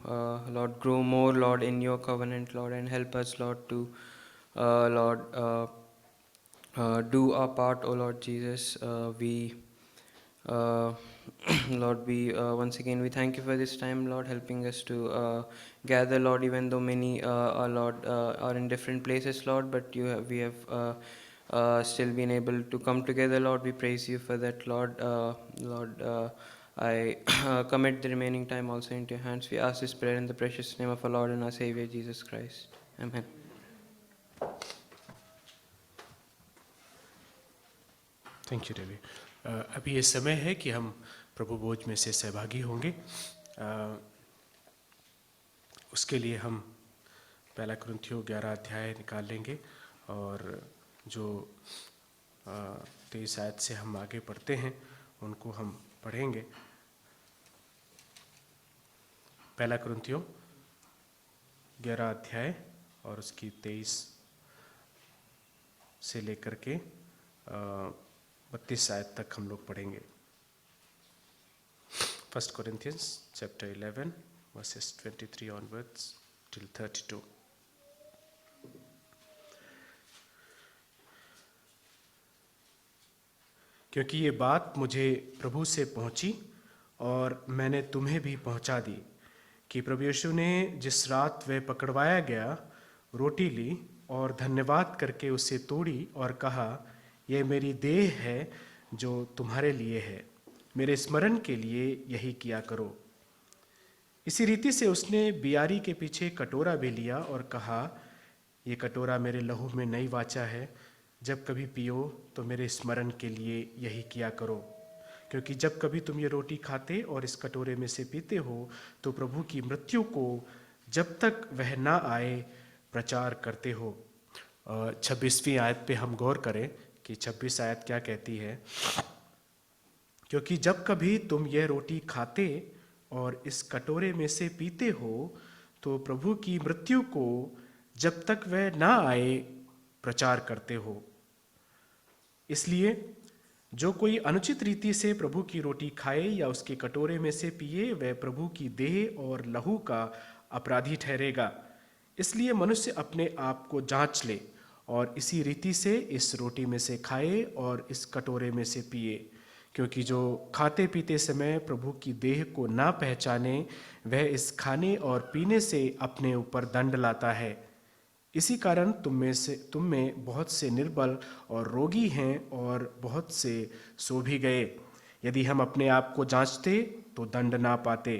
[SPEAKER 3] Lord, grow more, Lord, in your covenant, Lord, and help us, Lord, to, Lord, do our part, O Lord Jesus. Lord, we, once again, we thank you for this time, Lord, helping us to gather, Lord, even though many, Lord, are in different places, Lord, but we have still been able to come together, Lord. We praise you for that, Lord. Lord, I commit the remaining time also into your hands. We ask this prayer in the precious name of our Lord and our Savior, Jesus Christ. Amen.
[SPEAKER 2] Thank you Devi. अभी ये समय है कि हम प्रभु भोज में से सहभागी होंगे। उसके लिए हम पहला कुरिन्थियों 11 अध्याय निकाल लेंगे और जो 23 आयत से हम आगे पढ़ते हैं उनको हम पढ़ेंगे। पहला कुरिन्थियों 11 अध्याय और उसकी 23 से लेकर के 32 आयत तक हम लोग पढ़ेंगे। 1 Corinthians chapter 11 verses 23 onwards till 32. क्योंकि ये बात मुझे प्रभु से पहुंची और मैंने तुम्हें भी पहुंचा दी कि प्रभु यीशु ने जिस रात वह पकड़वाया गया रोटी ली और धन्यवाद करके उसे तोड़ी और कहा, यह मेरी देह है जो तुम्हारे लिए है, मेरे स्मरण के लिए यही किया करो। इसी रीति से उसने बियारी के पीछे कटोरा भी लिया और कहा, यह कटोरा मेरे लहू में नई वाचा है, जब कभी पियो तो मेरे स्मरण के लिए यही किया करो। क्योंकि जब कभी तुम ये रोटी खाते और इस कटोरे में से पीते हो तो प्रभु की मृत्यु को जब तक वह ना आए प्रचार करते हो। 26वीं आयत पे हम गौर करें कि 26 आयत क्या कहती है। क्योंकि जब कभी तुम यह रोटी खाते और इस कटोरे में से पीते हो तो प्रभु की मृत्यु को जब तक वह ना आए प्रचार करते हो। इसलिए जो कोई अनुचित रीति से प्रभु की रोटी खाए या उसके कटोरे में से पिए वह प्रभु की देह और लहू का अपराधी ठहरेगा। इसलिए मनुष्य अपने आप को जांच ले और इसी रीति से इस रोटी में से खाए और इस कटोरे में से पिए। क्योंकि जो खाते पीते समय प्रभु की देह को ना पहचाने वह इस खाने और पीने से अपने ऊपर दंड लाता है। इसी कारण तुम में बहुत से निर्बल और रोगी हैं और बहुत से सो भी गए। यदि हम अपने आप को जांचते तो दंड ना पाते,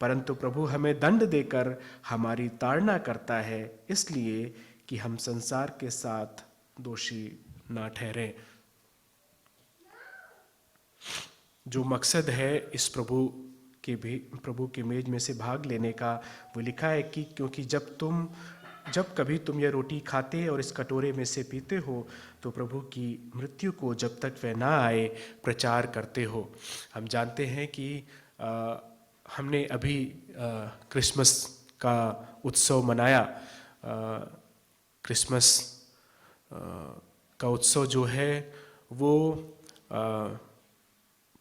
[SPEAKER 2] परंतु प्रभु हमें दंड देकर हमारी ताड़ना करता है, इसलिए कि हम संसार के साथ दोषी ना ठहरें। जो मकसद है इस प्रभु के मेज में से भाग लेने का, वो लिखा है कि क्योंकि जब कभी तुम ये रोटी खाते और इस कटोरे में से पीते हो तो प्रभु की मृत्यु को जब तक वह ना आए प्रचार करते हो। हम जानते हैं कि हमने अभी क्रिसमस का उत्सव मनाया। क्रिसमस का उत्सव जो है वो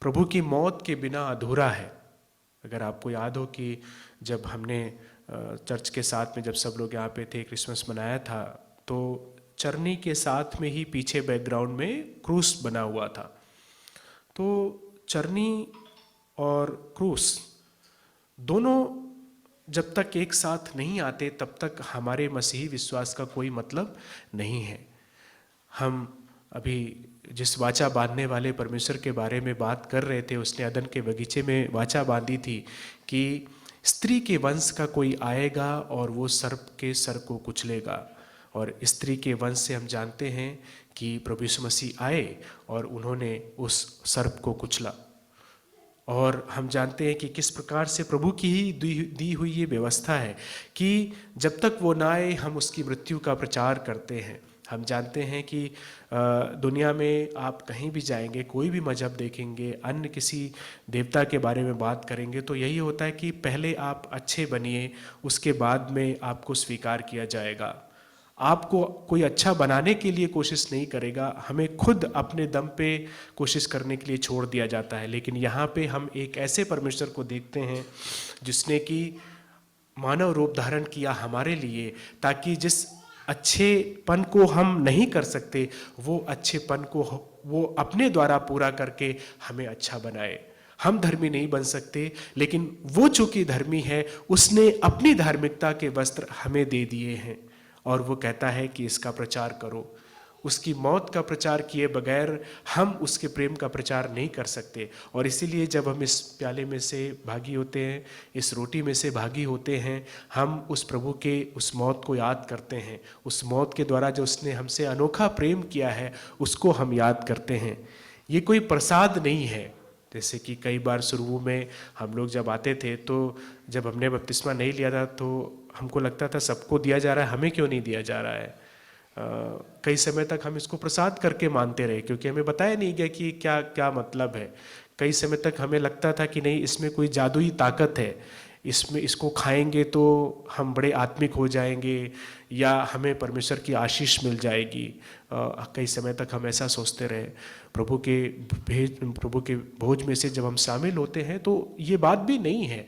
[SPEAKER 2] प्रभु की मौत के बिना अधूरा है। अगर आपको याद हो कि जब हमने चर्च के साथ में जब सब लोग यहाँ पे थे क्रिसमस मनाया था तो चरनी के साथ में ही पीछे बैकग्राउंड में क्रूस बना हुआ था। तो चरनी और क्रूस दोनों जब तक एक साथ नहीं आते तब तक हमारे मसीही विश्वास का कोई मतलब नहीं है। हम अभी जिस वाचा बांधने वाले परमेश्वर के बारे में बात कर रहे थे, उसने अदन के बगीचे में वाचा बांधी थी कि स्त्री के वंश का कोई आएगा और वो सर्प के सर को कुचलेगा। और स्त्री के वंश से हम जानते हैं कि प्रभु यीशु मसीह आए और उन्होंने उस सर्प को कुचला। और हम जानते हैं कि किस प्रकार से प्रभु की ही दी हुई ये व्यवस्था है कि जब तक वो ना आए हम उसकी मृत्यु का प्रचार करते हैं। हम जानते हैं कि दुनिया में आप कहीं भी जाएंगे, कोई भी मजहब देखेंगे, अन्य किसी देवता के बारे में बात करेंगे तो यही होता है कि पहले आप अच्छे बनिए, उसके बाद में आपको स्वीकार किया जाएगा। आपको कोई अच्छा बनाने के लिए कोशिश नहीं करेगा, हमें खुद अपने दम पे कोशिश करने के लिए छोड़ दिया जाता है। लेकिन यहाँ पे हम एक ऐसे परमेश्वर को देखते हैं जिसने कि मानव रूप धारण किया हमारे लिए, ताकि जिस अच्छेपन को हम नहीं कर सकते वो अच्छेपन को वो अपने द्वारा पूरा करके हमें अच्छा बनाए। हम धर्मी नहीं बन सकते, लेकिन वो चूंकि धर्मी है उसने अपनी धार्मिकता के वस्त्र हमें दे दिए हैं और वो कहता है कि इसका प्रचार करो। उसकी मौत का प्रचार किए बगैर हम उसके प्रेम का प्रचार नहीं कर सकते। और इसीलिए जब हम इस प्याले में से भागी होते हैं, इस रोटी में से भागी होते हैं, हम उस प्रभु के उस मौत को याद करते हैं। उस मौत के द्वारा जो उसने हमसे अनोखा प्रेम किया है उसको हम याद करते हैं। ये कोई प्रसाद नहीं है। जैसे कि कई बार शुरू में हम लोग जब आते थे तो जब हमने बपतिस्मा नहीं लिया था तो हमको लगता था सबको दिया जा रहा है, हमें क्यों नहीं दिया जा रहा है। कई समय तक हम इसको प्रसाद करके मानते रहे क्योंकि हमें बताया नहीं गया कि क्या क्या मतलब है। कई समय तक हमें लगता था कि नहीं, इसमें कोई जादुई ताकत है, इसको खाएंगे तो हम बड़े आत्मिक हो जाएंगे या हमें परमेश्वर की आशीष मिल जाएगी। कई समय तक हम ऐसा सोचते रहे। प्रभु के भोज में से जब हम शामिल होते हैं तो ये बात भी नहीं है।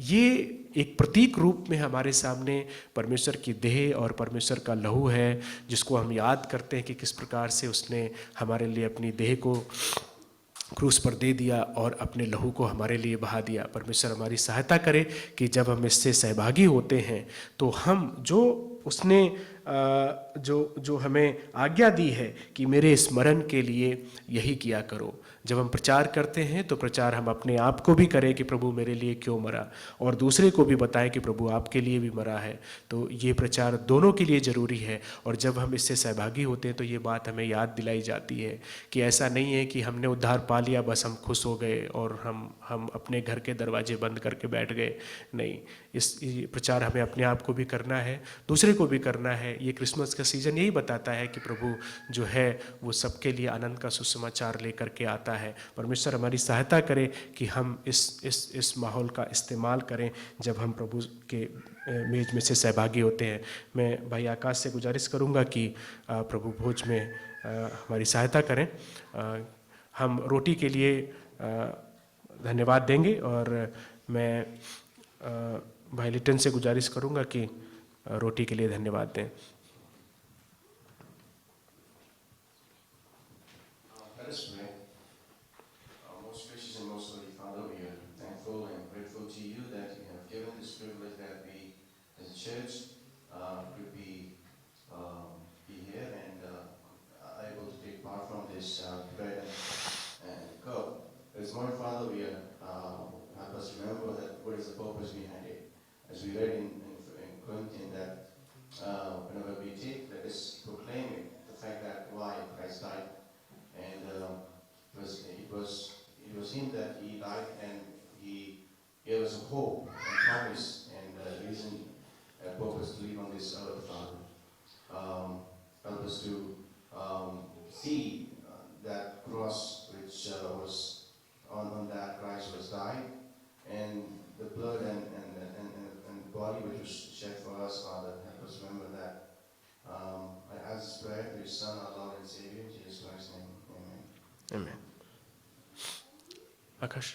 [SPEAKER 2] ये एक प्रतीक रूप में हमारे सामने परमेश्वर की देह और परमेश्वर का लहू है, जिसको हम याद करते हैं कि किस प्रकार से उसने हमारे लिए अपनी देह को क्रूस पर दे दिया और अपने लहू को हमारे लिए बहा दिया। परमेश्वर हमारी सहायता करे कि जब हम इससे सहभागी होते हैं तो हम जो उसने जो हमें आज्ञा दी है कि मेरे स्मरण के लिए यही किया करो। जब हम प्रचार करते हैं तो प्रचार हम अपने आप को भी करें कि प्रभु मेरे लिए क्यों मरा, और दूसरे को भी बताएं कि प्रभु आपके लिए भी मरा है। तो ये प्रचार दोनों के लिए ज़रूरी है, और जब हम इससे सहभागी होते हैं तो ये बात हमें याद दिलाई जाती है कि ऐसा नहीं है कि हमने उद्धार पा लिया बस हम खुश हो गए और हम अपने घर के दरवाजे बंद करके बैठ गए। नहीं, ये प्रचार हमें अपने आप को भी करना है, दूसरे को भी करना है। ये क्रिसमस का सीज़न यही बताता है कि प्रभु जो है वो सबके लिए आनंद का सुसमाचार लेकर के आता है। परमेश्वर हमारी सहायता करे कि हम इस माहौल का इस्तेमाल करें जब हम प्रभु के मेज में से सहभागी होते हैं। मैं भाई आकाश से गुजारिश करूंगा कि प्रभु भोज में हमारी सहायता करें। हम रोटी के लिए धन्यवाद देंगे, और मैं भाई लिटन से गुजारिश करूंगा कि रोटी के लिए धन्यवाद दें।
[SPEAKER 1] Let us pray. Most gracious and most holy Father, we are thankful and grateful to you that you have given this privilege that we, as a church, could be here and able to take part from this bread and cup. This morning, Father, we are help us remember that what is the purpose behind it. As we read in Corinthians that whenever we take, let us proclaim it, the fact that why Christ died. And it was him that he died, and he gave us a hope and promise and reason and purpose to live on this earth, Father. Help us to see that cross which was on that Christ was died, and the blood and body which was shed for us, Father. Help us remember that. I ask this prayer through your Son, our Lord and Savior, in Jesus Christ's name. Amen.
[SPEAKER 2] Amen. आकाश।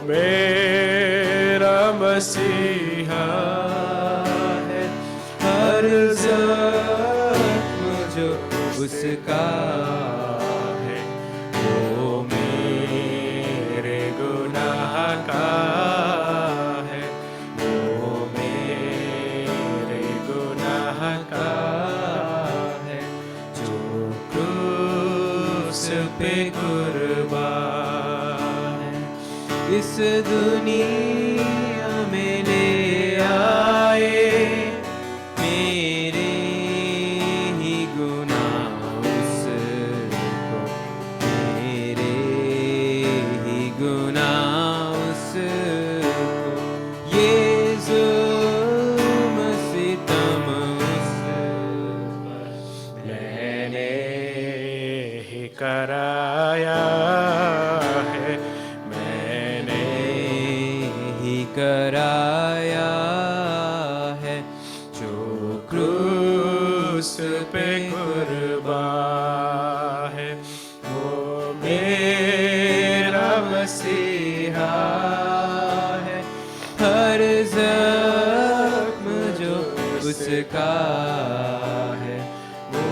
[SPEAKER 2] मेरा मसीहा है, हर जख्म जो उसका है, वो मेरे गुनाह का है, वो मेरे गुनाह का है, जो क्रूस पे कुर्बान इस दुनिया में ले आए। मेरे ही गुनाह उसको, मेरे ही गुनाह उसको, ये जुल्म सितम उस पर मैंने ही कराया है, कराया है, जो क्रूस पे कुर्बान है, वो मेरा मसीहा है, हर जख्म जो उसका है, वो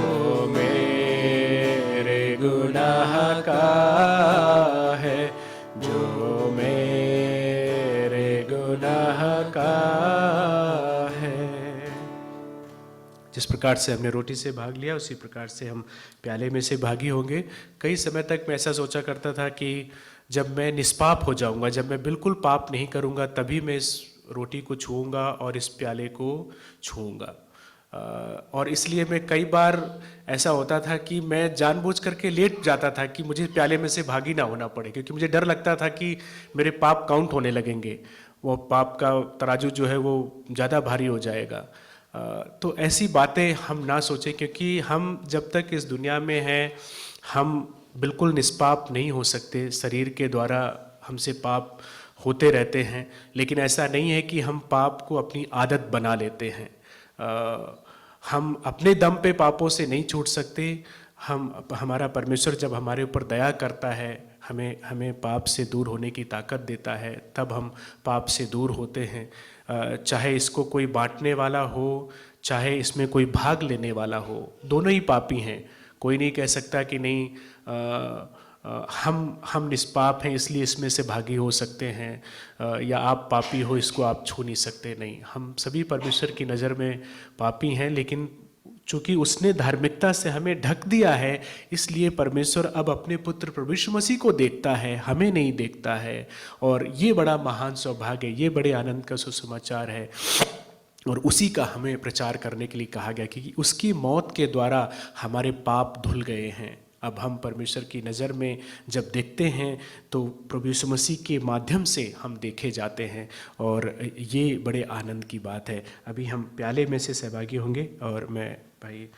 [SPEAKER 2] मेरे गुनाह का है, जो गुनाह का है। जिस प्रकार से हमने रोटी से भाग लिया उसी प्रकार से हम प्याले में से भागी होंगे। कई समय तक मैं ऐसा सोचा करता था कि जब मैं निष्पाप हो जाऊंगा, जब मैं बिल्कुल पाप नहीं करूंगा, तभी मैं इस रोटी को छूऊंगा और इस प्याले को छूऊंगा। और इसलिए मैं कई बार ऐसा होता था कि मैं जानबूझ करके लेट जाता था कि मुझे प्याले में से भागी ना होना पड़े, क्योंकि मुझे डर लगता था कि मेरे पाप काउंट होने लगेंगे, वो पाप का तराजू जो है वो ज़्यादा भारी हो जाएगा। तो ऐसी बातें हम ना सोचें, क्योंकि हम जब तक इस दुनिया में हैं हम बिल्कुल निष्पाप नहीं हो सकते। शरीर के द्वारा हमसे पाप होते रहते हैं, लेकिन ऐसा नहीं है कि हम पाप को अपनी आदत बना लेते हैं। हम अपने दम पे पापों से नहीं छूट सकते। हमारा परमेश्वर जब हमारे ऊपर दया करता है, हमें पाप से दूर होने की ताकत देता है, तब हम पाप से दूर होते हैं। चाहे इसको कोई बांटने वाला हो, चाहे इसमें कोई भाग लेने वाला हो, दोनों ही पापी हैं। कोई नहीं कह सकता कि नहीं हम निष्पाप हैं इसलिए इसमें से भागी हो सकते हैं, या आप पापी हो इसको आप छू नहीं सकते। नहीं, हम सभी परमेश्वर की नज़र में पापी हैं, लेकिन चूँकि उसने धार्मिकता से हमें ढक दिया है, इसलिए परमेश्वर अब अपने पुत्र प्रभु यीशु मसीह को देखता है, हमें नहीं देखता है। और ये बड़ा महान सौभाग्य है, ये बड़े आनंद का सुसमाचार है, और उसी का हमें प्रचार करने के लिए कहा गया, क्योंकि उसकी मौत के द्वारा हमारे पाप धुल गए हैं। अब हम परमेश्वर की नज़र में जब देखते हैं तो प्रभु यीशु मसीह के माध्यम से हम देखे जाते हैं, और ये बड़े आनंद की बात है। अभी हम प्याले में से सहभागी होंगे, और मैं भाई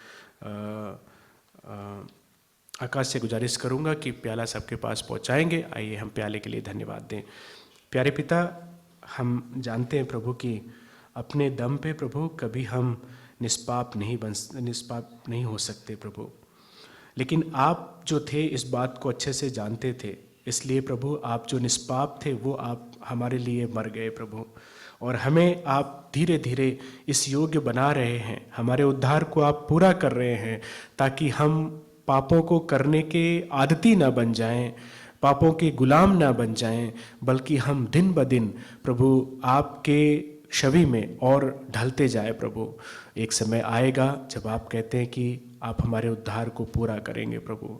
[SPEAKER 2] आकाश से गुजारिश करूंगा कि प्याला सबके पास पहुंचाएंगे। आइए हम प्याले के लिए धन्यवाद दें। प्यारे पिता, हम जानते हैं प्रभु कि अपने दम पे प्रभु कभी हम निष्पाप नहीं हो सकते प्रभु, लेकिन आप जो थे इस बात को अच्छे से जानते थे, इसलिए प्रभु आप जो निष्पाप थे वो आप हमारे लिए मर गए प्रभु, और हमें आप धीरे धीरे इस योग्य बना रहे हैं, हमारे उद्धार को आप पूरा कर रहे हैं, ताकि हम पापों को करने के आदती ना बन जाएं, पापों के गुलाम ना बन जाएं, बल्कि हम दिन ब दिन प्रभु आपके छवि में और ढलते जाए प्रभु। एक समय आएगा जब आप कहते हैं कि आप हमारे उद्धार को पूरा करेंगे प्रभु।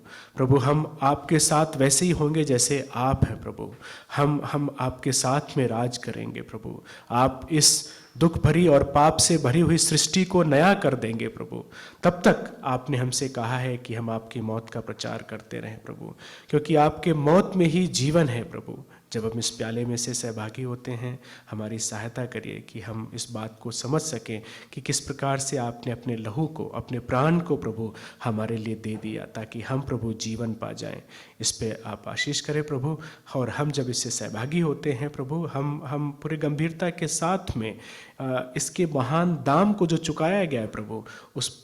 [SPEAKER 2] हम आपके साथ वैसे ही होंगे जैसे आप हैं प्रभु। हम आपके साथ में राज करेंगे प्रभु। आप इस दुख भरी और पाप से भरी हुई सृष्टि को नया कर देंगे प्रभु। तब तक आपने हमसे कहा है कि हम आपकी मौत का प्रचार करते रहें प्रभु, क्योंकि आपके मौत में ही जीवन है प्रभु। जब हम इस प्याले में से सहभागी होते हैं, हमारी सहायता करिए कि हम इस बात को समझ सकें कि किस प्रकार से आपने अपने लहू को, अपने प्राण को प्रभु हमारे लिए दे दिया, ताकि हम प्रभु जीवन पा जाएं। इस पे आप आशीष करें प्रभु। और हम जब इससे सहभागी होते हैं प्रभु, हम पूरे गंभीरता के साथ में इसके महान दाम को जो चुकाया गया है प्रभु,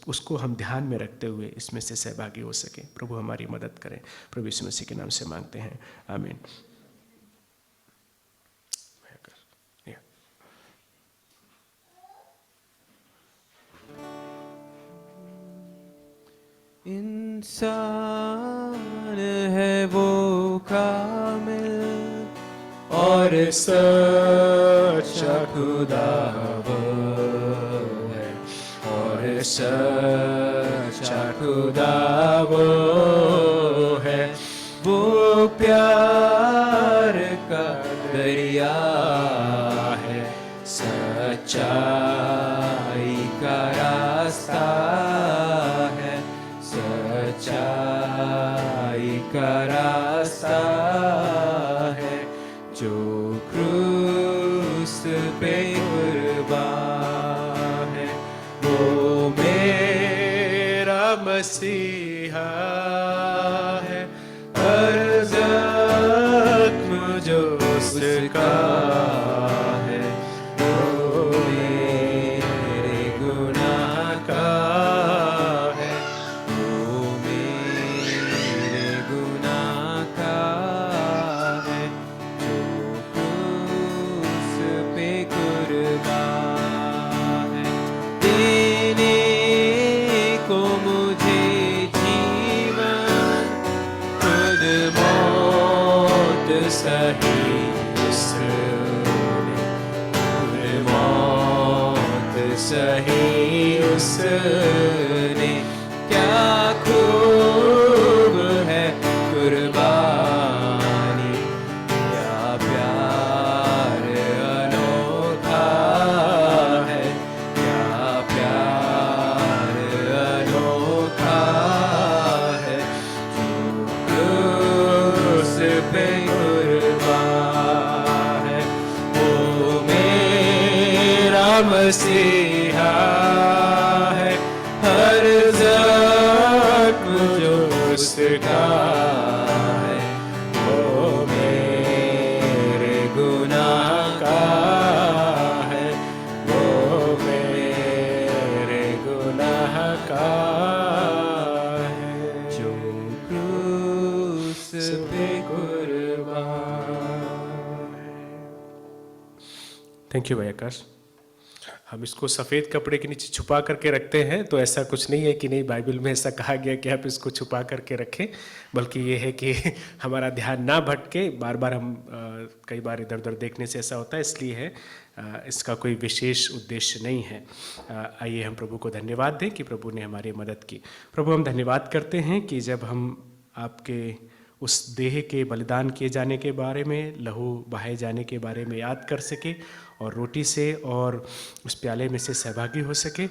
[SPEAKER 2] उसको हम ध्यान में रखते हुए इसमें से सहभागी हो सकें। प्रभु हमारी मदद करें, प्रभु यीशु मसीह के नाम से मांगते हैं, आमीन।
[SPEAKER 3] इंसान है वो कामिल
[SPEAKER 2] और सच्चा खुदा वो है, और सच्चा खुदा वो है।
[SPEAKER 3] वो प्यार का दरिया
[SPEAKER 2] है,
[SPEAKER 3] सच्चाई का रास्ता है, सच्चाई का रास्ता है, जो क्रूस पे कुर्बान है, वो
[SPEAKER 2] मेरा मसीहा है। हर जख्म जो उसका है, वो मेरे गुनाह का है,
[SPEAKER 3] वो मेरे गुनाह का है, जो क्रूस पे कुर्बान है। देने को मुझे जीवन, खुद मौत सही उसने, खुद मौत सही उसने। क्या खूब है कुर्बानी, क्या प्यार अनोखा है, क्या प्यार अनोखा है, जो क्रूस पे कुर्बान है। वो मेरा मसीहा है, हर जख्म जो उसका है, वो मेरे गुनाह
[SPEAKER 2] पे कुर्बान। थैंक यू भाई आकाश। हम इसको सफ़ेद कपड़े के नीचे छुपा करके रखते हैं, तो ऐसा कुछ नहीं है कि नहीं बाइबल में ऐसा कहा गया कि आप इसको छुपा करके रखें, बल्कि ये है कि हमारा ध्यान ना भटके। बार बार हम कई बार इधर उधर देखने से ऐसा होता है, इसलिए है, इसका कोई विशेष उद्देश्य नहीं है। आइए हम प्रभु को धन्यवाद दें कि प्रभु ने हमारी मदद की। प्रभु हम धन्यवाद करते हैं कि जब हम आपके उस देह के बलिदान किए जाने के बारे में, लहू बहाए जाने के बारे में याद कर सके और रोटी से और उस प्याले में से सहभागी हो सके।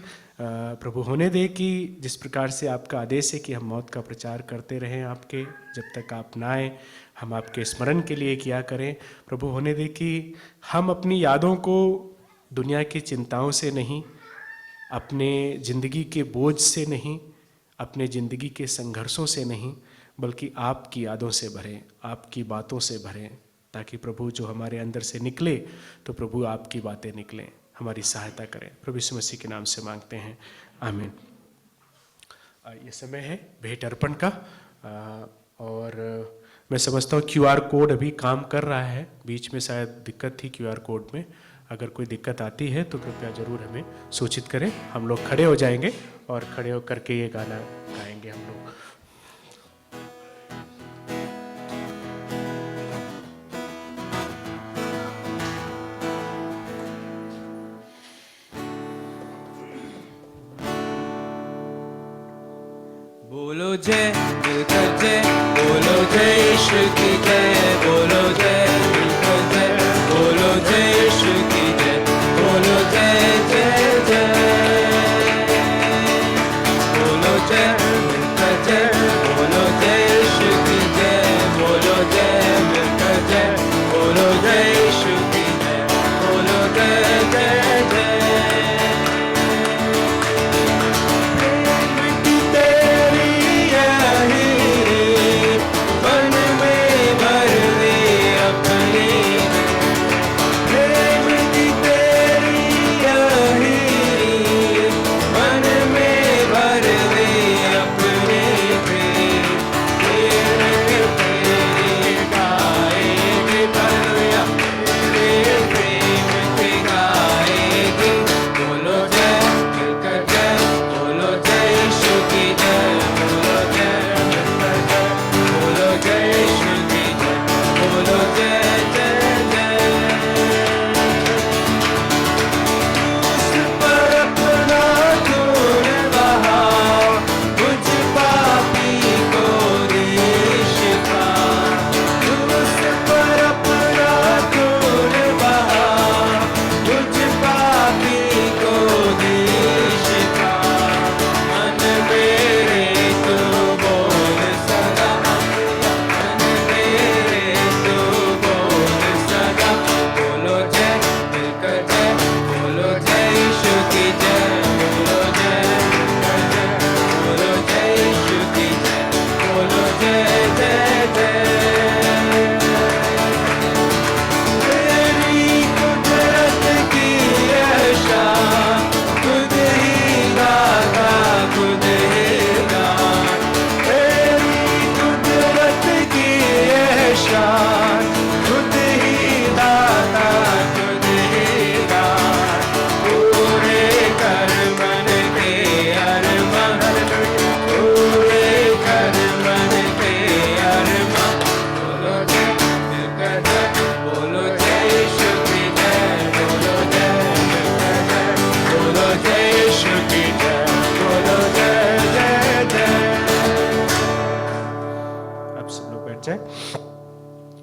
[SPEAKER 2] प्रभु होने दे कि जिस प्रकार से आपका आदेश है कि हम मौत का प्रचार करते रहें आपके, जब तक आप ना आए, हम आपके स्मरण के लिए किया करें। प्रभु होने दे कि हम अपनी यादों को दुनिया की चिंताओं से नहीं, अपने ज़िंदगी के बोझ से नहीं, अपने ज़िंदगी के संघर्षों से नहीं, बल्कि आपकी यादों से भरें, आपकी बातों से भरें, ताकि प्रभु जो हमारे अंदर से निकले तो प्रभु आपकी बातें निकलें। हमारी सहायता करें, प्रभु यीशु मसीह के नाम से मांगते हैं, आमीन। ये समय है भेंट अर्पण का, और मैं समझता हूँ QR कोड अभी काम कर रहा है। बीच में शायद दिक्कत थी QR कोड में। अगर कोई दिक्कत आती है तो कृपया ज़रूर हमें सूचित करें। हम लोग खड़े हो जाएंगे और खड़े होकर के ये गाना गाएंगे हम लोग।
[SPEAKER 3] बोलो जय मिलकर जय, बोलो जय यीशु की जय, बोलो जय मिलकर जय, बोलो जय यीशु की जय, बोलो जय जय जय, बोलो जय मिलकर जय, बोलो जय यीशु की जय, बोलो जय मिलकर जय, बोलो जय यीशु की जय, बोलो जय जय जय।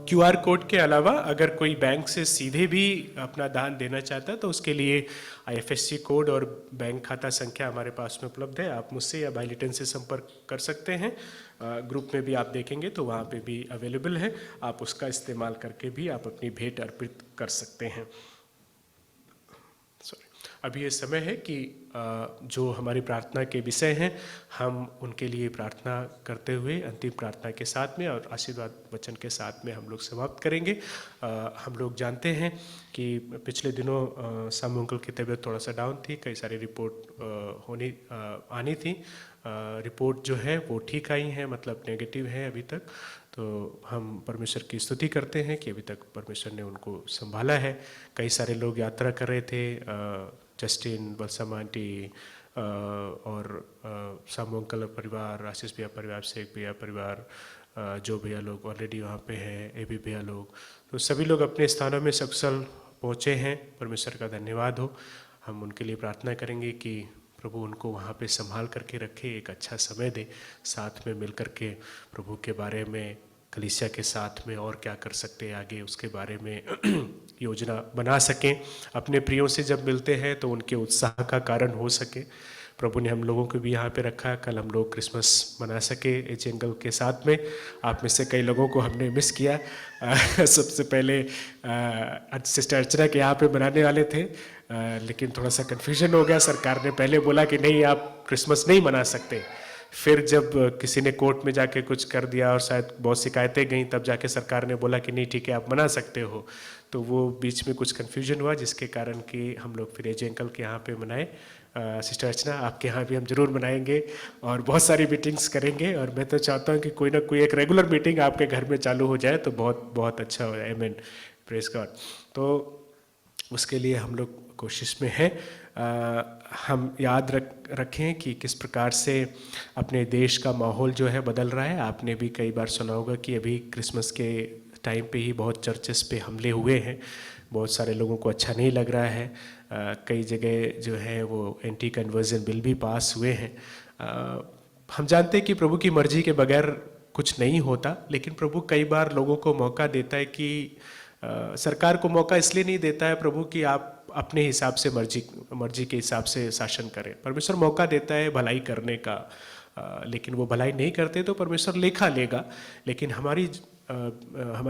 [SPEAKER 2] QR कोड के अलावा अगर कोई बैंक से सीधे भी अपना दान देना चाहता है तो उसके लिए IFSC कोड और बैंक खाता संख्या हमारे पास में उपलब्ध है। आप मुझसे या भाई लिटन से संपर्क कर सकते हैं। ग्रुप में भी आप देखेंगे तो वहाँ पे भी अवेलेबल है, आप उसका इस्तेमाल करके भी आप अपनी भेंट अर्पित कर सकते हैं। अभी ये समय है कि जो हमारी प्रार्थना के विषय हैं हम उनके लिए प्रार्थना करते हुए अंतिम प्रार्थना के साथ में और आशीर्वाद वचन के साथ में हम लोग समाप्त करेंगे। हम लोग जानते हैं कि पिछले दिनों सामू अंकल की तबीयत थोड़ा सा डाउन थी, कई सारी रिपोर्ट आनी थी। रिपोर्ट जो है वो ठीक आई है, मतलब नेगेटिव है अभी तक। तो हम परमेश्वर की स्तुति करते हैं कि अभी तक परमेश्वर ने उनको संभाला है। कई सारे लोग यात्रा कर रहे थे, जस्टिन, बलसम आंटी और सामू अंकल परिवार, आशीष भैया परिवार, शेख भैया परिवार, जो भैया लोग ऑलरेडी वहाँ पे हैं, एबी भैया लोग, तो सभी लोग अपने स्थानों में सकुशल पहुँचे हैं। परमेश्वर का धन्यवाद हो। हम उनके लिए प्रार्थना करेंगे कि प्रभु उनको वहाँ पे संभाल करके रखे, एक अच्छा समय दे, साथ में मिल करके प्रभु के बारे में, कलीसिया के साथ में और क्या कर सकते हैं आगे उसके बारे में योजना बना सकें। अपने प्रियों से जब मिलते हैं तो उनके उत्साह का कारण हो सके। प्रभु ने हम लोगों को भी यहाँ पे रखा, कल हम लोग क्रिसमस मना सके एच एंगल के साथ में। आप में से कई लोगों को हमने मिस किया। सबसे पहले सिस्टर अर्चना के यहाँ पे मनाने वाले थे, लेकिन थोड़ा सा कन्फ्यूजन हो गया। सरकार ने पहले बोला कि नहीं, आप क्रिसमस नहीं मना सकते। फिर जब किसी ने कोर्ट में जाके कुछ कर दिया और शायद बहुत शिकायतें गई, तब जाके सरकार ने बोला कि नहीं ठीक है, आप मना सकते हो। तो वो बीच में कुछ कन्फ्यूजन हुआ, जिसके कारण कि हम लोग फिर एजे अंकल के यहाँ पे मनाए। सिस्टर अर्चना, आपके यहाँ भी हम जरूर मनाएंगे और बहुत सारी मीटिंग्स करेंगे, और मैं तो चाहता हूँ कि कोई ना कोई एक रेगुलर मीटिंग आपके घर में चालू हो जाए तो बहुत बहुत अच्छा हो जाए। आमीन, प्रेज गॉड। तो उसके लिए हम लोग कोशिश में हैं। हम याद रखें कि किस प्रकार से अपने देश का माहौल जो है बदल रहा है। आपने भी कई बार सुना होगा कि अभी क्रिसमस के टाइम पे ही बहुत चर्चेस पे हमले हुए हैं। बहुत सारे लोगों को अच्छा नहीं लग रहा है। कई जगह जो है वो एंटी कन्वर्जन बिल भी पास हुए हैं। हम जानते हैं कि प्रभु की मर्जी के बगैर कुछ नहीं होता, लेकिन प्रभु कई बार लोगों को मौका देता है कि सरकार को मौका इसलिए नहीं देता है प्रभु कि आप अपने हिसाब से मर्जी के हिसाब से शासन करें। परमेश्वर मौका देता है भलाई करने का, लेकिन वो भलाई नहीं करते तो परमेश्वर लेखा लेगा। लेकिन हमारी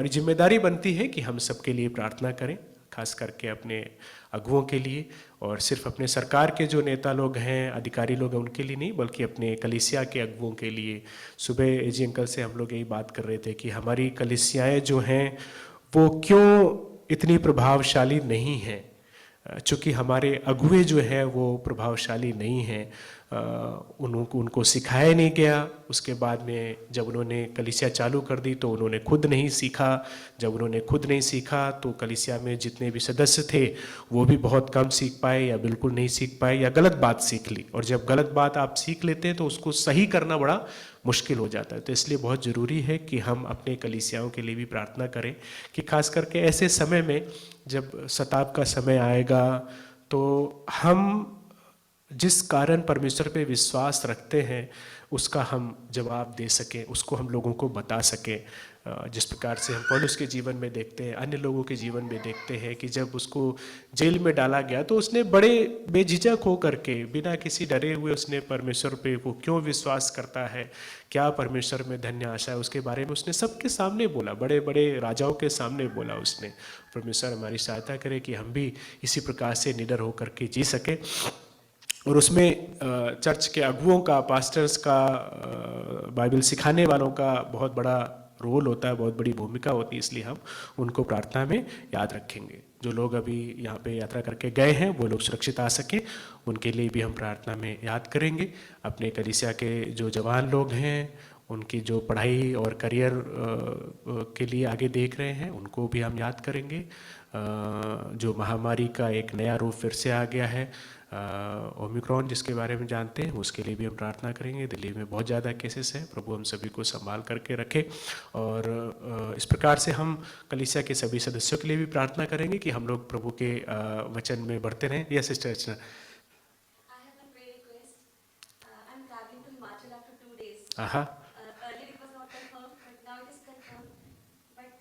[SPEAKER 2] जिम्मेदारी बनती है कि हम सबके लिए प्रार्थना करें, खास करके अपने अगुओं के लिए, और सिर्फ अपने सरकार के जो नेता लोग हैं, अधिकारी लोग हैं, उनके लिए नहीं, बल्कि अपने कलीसिया के अगुओं के लिए। सुबह एजी अंकल से हम लोग यही बात कर रहे थे कि हमारी कलीसियाएँ जो हैं वो क्यों इतनी प्रभावशाली नहीं हैं। चूँकि हमारे अगुए जो है वो प्रभावशाली नहीं हैं, उनको सिखाया नहीं गया। उसके बाद में जब उन्होंने कलीसिया चालू कर दी तो उन्होंने खुद नहीं सीखा। जब उन्होंने खुद नहीं सीखा तो कलीसिया में जितने भी सदस्य थे वो भी बहुत कम सीख पाए, या बिल्कुल नहीं सीख पाए, या गलत बात सीख ली। और जब गलत बात आप सीख लेते हैं तो उसको सही करना बड़ा मुश्किल हो जाता है। तो इसलिए बहुत ज़रूरी है कि हम अपने कलीसियाओं के लिए भी प्रार्थना करें कि खास करके ऐसे समय में जब सताव का समय आएगा तो हम जिस कारण परमेश्वर पे विश्वास रखते हैं उसका हम जवाब दे सकें, उसको हम लोगों को बता सकें। जिस प्रकार से हम पौलुस के जीवन में देखते हैं, अन्य लोगों के जीवन में देखते हैं कि जब उसको जेल में डाला गया तो उसने बड़े बेझिझक हो करके, बिना किसी डरे हुए, उसने परमेश्वर पे वो क्यों विश्वास करता है, क्या परमेश्वर में धन्य आशा है, उसके बारे में उसने सबके सामने बोला, बड़े बड़े राजाओं के सामने बोला उसने। परमेश्वर हमारी सहायता करे कि हम भी इसी प्रकार से निडर होकर के जी सकें। और उसमें चर्च के अगुओं का, पास्टर्स का, बाइबल सिखाने वालों का बहुत बड़ा रोल होता है, बहुत बड़ी भूमिका होती है। इसलिए हम उनको प्रार्थना में याद रखेंगे। जो लोग अभी यहाँ पे यात्रा करके गए हैं वो लोग सुरक्षित आ सके, उनके लिए भी हम प्रार्थना में याद करेंगे। अपने कलीसिया के जो जवान लोग हैं, उनकी जो पढ़ाई और करियर के लिए आगे देख रहे हैं, उनको भी हम याद करेंगे। जो महामारी का एक नया रूप फिर से आ गया है, ओमिक्रॉन, जिसके बारे में जानते हैं, उसके लिए भी हम प्रार्थना करेंगे। दिल्ली में बहुत ज़्यादा केसेस हैं, प्रभु हम सभी को संभाल करके रखे। और इस प्रकार से हम कलीसिया के सभी सदस्यों के लिए भी प्रार्थना करेंगे कि हम लोग प्रभु के वचन में बढ़ते रहें। यस सिस्टर अर्चना। हाँ,
[SPEAKER 4] Earlier it was not confirmed, but now it is confirmed. But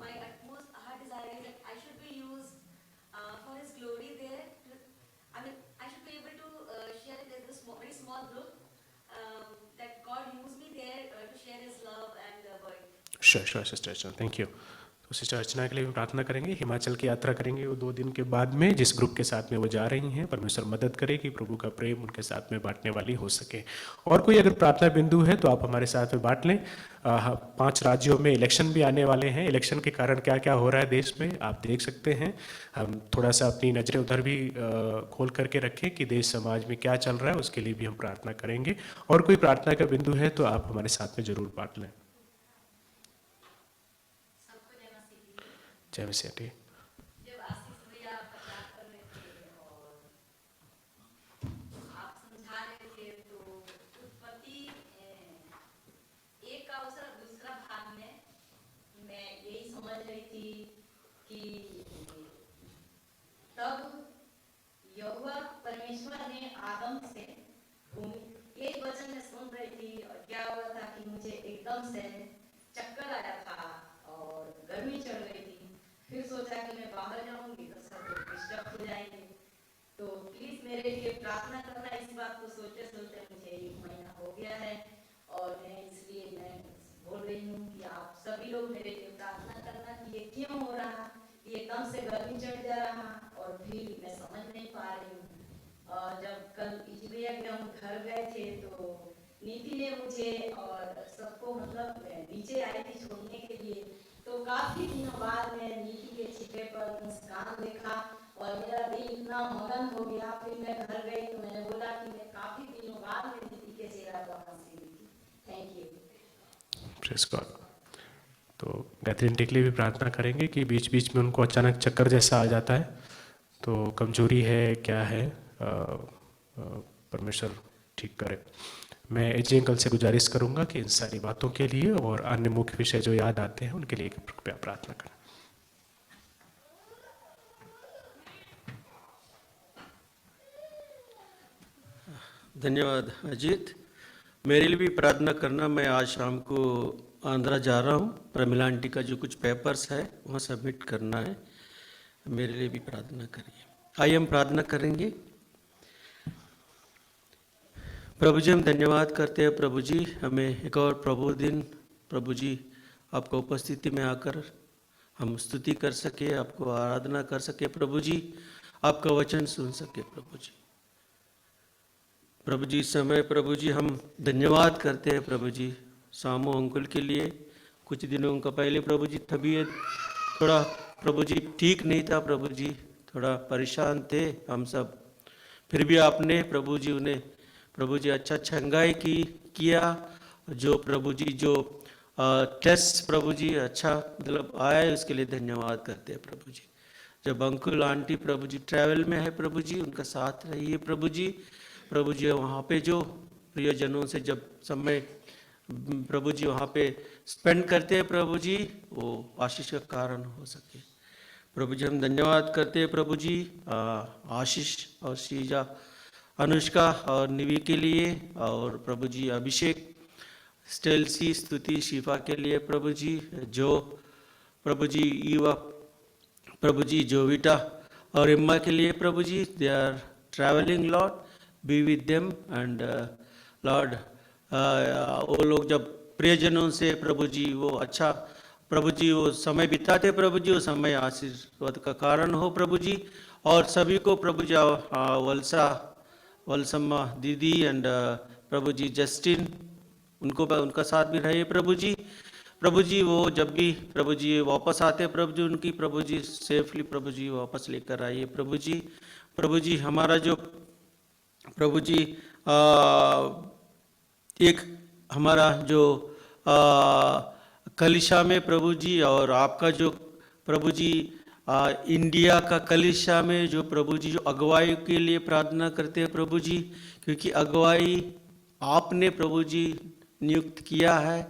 [SPEAKER 4] my utmost heart desire is that I should be used for His glory there. I should be able to share it in this very small group. That God use me there to share His love and word.
[SPEAKER 2] Sure sister Archana, thank you. तो sister अर्चना के लिए भी प्रार्थना करेंगे। हिमाचल की यात्रा करेंगे वो 2 दिन के बाद में, जिस ग्रुप के साथ में वो जा रही हैं। परमेश्वर मदद करे कि प्रभु का प्रेम उनके साथ में बांटने वाली हो सके। और कोई अगर प्रार्थना बिंदु है तो आप हमारे साथ में बांट लें। 5 राज्यों में इलेक्शन भी आने वाले हैं। इलेक्शन के कारण क्या क्या हो रहा है देश में आप देख सकते हैं। हम थोड़ा सा अपनी नज़रें उधर भी खोल करके रखें कि देश समाज में क्या चल रहा है, उसके लिए भी हम प्रार्थना करेंगे। और कोई प्रार्थना का बिंदु है तो आप हमारे साथ में ज़रूर बांट लें। जय मसीह की।
[SPEAKER 4] जब आशीष भैया प्रचार कर रहे थे और आप समझा रहे थे तो उत्पत्ति एक का अवसर दूसरा भाग में मैं यही समझ रही थी कि तब यहोवा परमेश्वर ने आदम से एक वचन में सुन रही थी और क्या हुआ था कि मुझे एकदम से चक्कर आया था और गर्मी चढ़ गई थी। फिर सोचा कि मैं बाहर जाऊंगी तो सब लोग डिस्टर्ब हो जाएंगे, तो प्लीज मेरे लिए प्रार्थना करना। इस बात को सोचते सोचते मुझे 1 महीना हो गया है और मैं बोल रही हूँ कि आप सभी लोग मेरे लिए प्रार्थना करना कि ये क्यों हो रहा, कि एकदम से गर्मी चढ़ जा रहा और फिर मैं समझ नहीं पा रही हूँ। जब कल इजलिया के हम घर गए थे तो नीति ने मुझे और सबको मतलब नीचे आई थी छोड़ने के लिए, तो काफी दिनों बाद मैं नीति के चेहरे पर मुस्कान देखा और मेरा दिल इतना मगन हो गया। फिर मैं घर गई तो मैंने बोला कि मैं काफी दिनों बाद में नीति के चेहरा पर हंसी देखी। Thank you.
[SPEAKER 2] Praise God. तो गैथरीन टिकली भी प्रार्थना करेंगे कि बीच बीच में उनको अचानक चक्कर जैसा आ जाता है, तो कमजोरी है क्या है, परमेश्वर ठीक करे। मैं एजे अंकल से गुजारिश करूंगा कि इन सारी बातों के लिए और अन्य मुख्य विषय जो याद आते हैं उनके लिए कृपया प्रार्थना करें।
[SPEAKER 5] धन्यवाद अजीत। मेरे लिए भी प्रार्थना करना। मैं आज शाम को आंध्रा जा रहा हूँ, प्रमिला आंटी का जो कुछ पेपर्स है वहाँ सबमिट करना है, मेरे लिए भी प्रार्थना करिए। आइए हम प्रार्थना करेंगे। प्रभु जी हम धन्यवाद करते हैं प्रभु जी, हमें एक और प्रभु दिन प्रभु जी आपको उपस्थिति में आकर हम स्तुति कर सके, आपको आराधना कर सके प्रभु जी, आपका वचन सुन सके प्रभु जी। प्रभु जी इस समय प्रभु जी हम धन्यवाद करते हैं प्रभु जी सामू अंकुल के लिए। कुछ दिनों का पहले प्रभु जी तबीयत थोड़ा प्रभु जी ठीक नहीं था प्रभु जी, थोड़ा परेशान थे हम सब, फिर भी आपने प्रभु जी उन्हें प्रभु जी अच्छा छंगाई किया। जो प्रभु जी जो टेस्ट प्रभु जी अच्छा मतलब आया है उसके लिए धन्यवाद करते हैं प्रभु जी। जब अंकुल आंटी प्रभु जी ट्रैवल में है प्रभु जी उनका साथ रहिए प्रभु जी। प्रभु जी वहाँ पे जो प्रियजनों से जब समय प्रभु जी वहाँ पे स्पेंड करते हैं प्रभु जी, वो आशीष का कारण हो सके प्रभु जी। हम धन्यवाद करते हैं प्रभु जी आशीष और श्रीजा, अनुष्का और निवी के लिए, और प्रभु जी अभिषेक, स्टेलसी, स्तुति, शिफा के लिए प्रभु जी, जो प्रभु जी ईवा प्रभु जी, जोविटा और इम्मा के लिए प्रभु जी, they are travelling Lord, be with them and Lord. वो लोग जब प्रियजनों से प्रभु जी वो अच्छा प्रभु जी वो समय बिताते प्रभु जी, वो समय आशीर्वाद का कारण हो प्रभु जी। और सभी को प्रभु जी वलसम्मा दीदी एंड प्रभु जी जस्टिन, उनको उनका साथ भी रहे प्रभु जी। प्रभु जी वो जब भी प्रभु जी वापस आते प्रभु जी उनकी प्रभु जी सेफली प्रभु जी वापस लेकर आइए प्रभु जी। प्रभु जी हमारा जो प्रभु जी एक हमारा जो कलिशा में प्रभु जी, और आपका जो प्रभु जी इंडिया का कलिशा में जो प्रभु जी जो अगुवाई के लिए प्रार्थना करते हैं प्रभु जी, क्योंकि अगुवाई आपने प्रभु जी नियुक्त किया है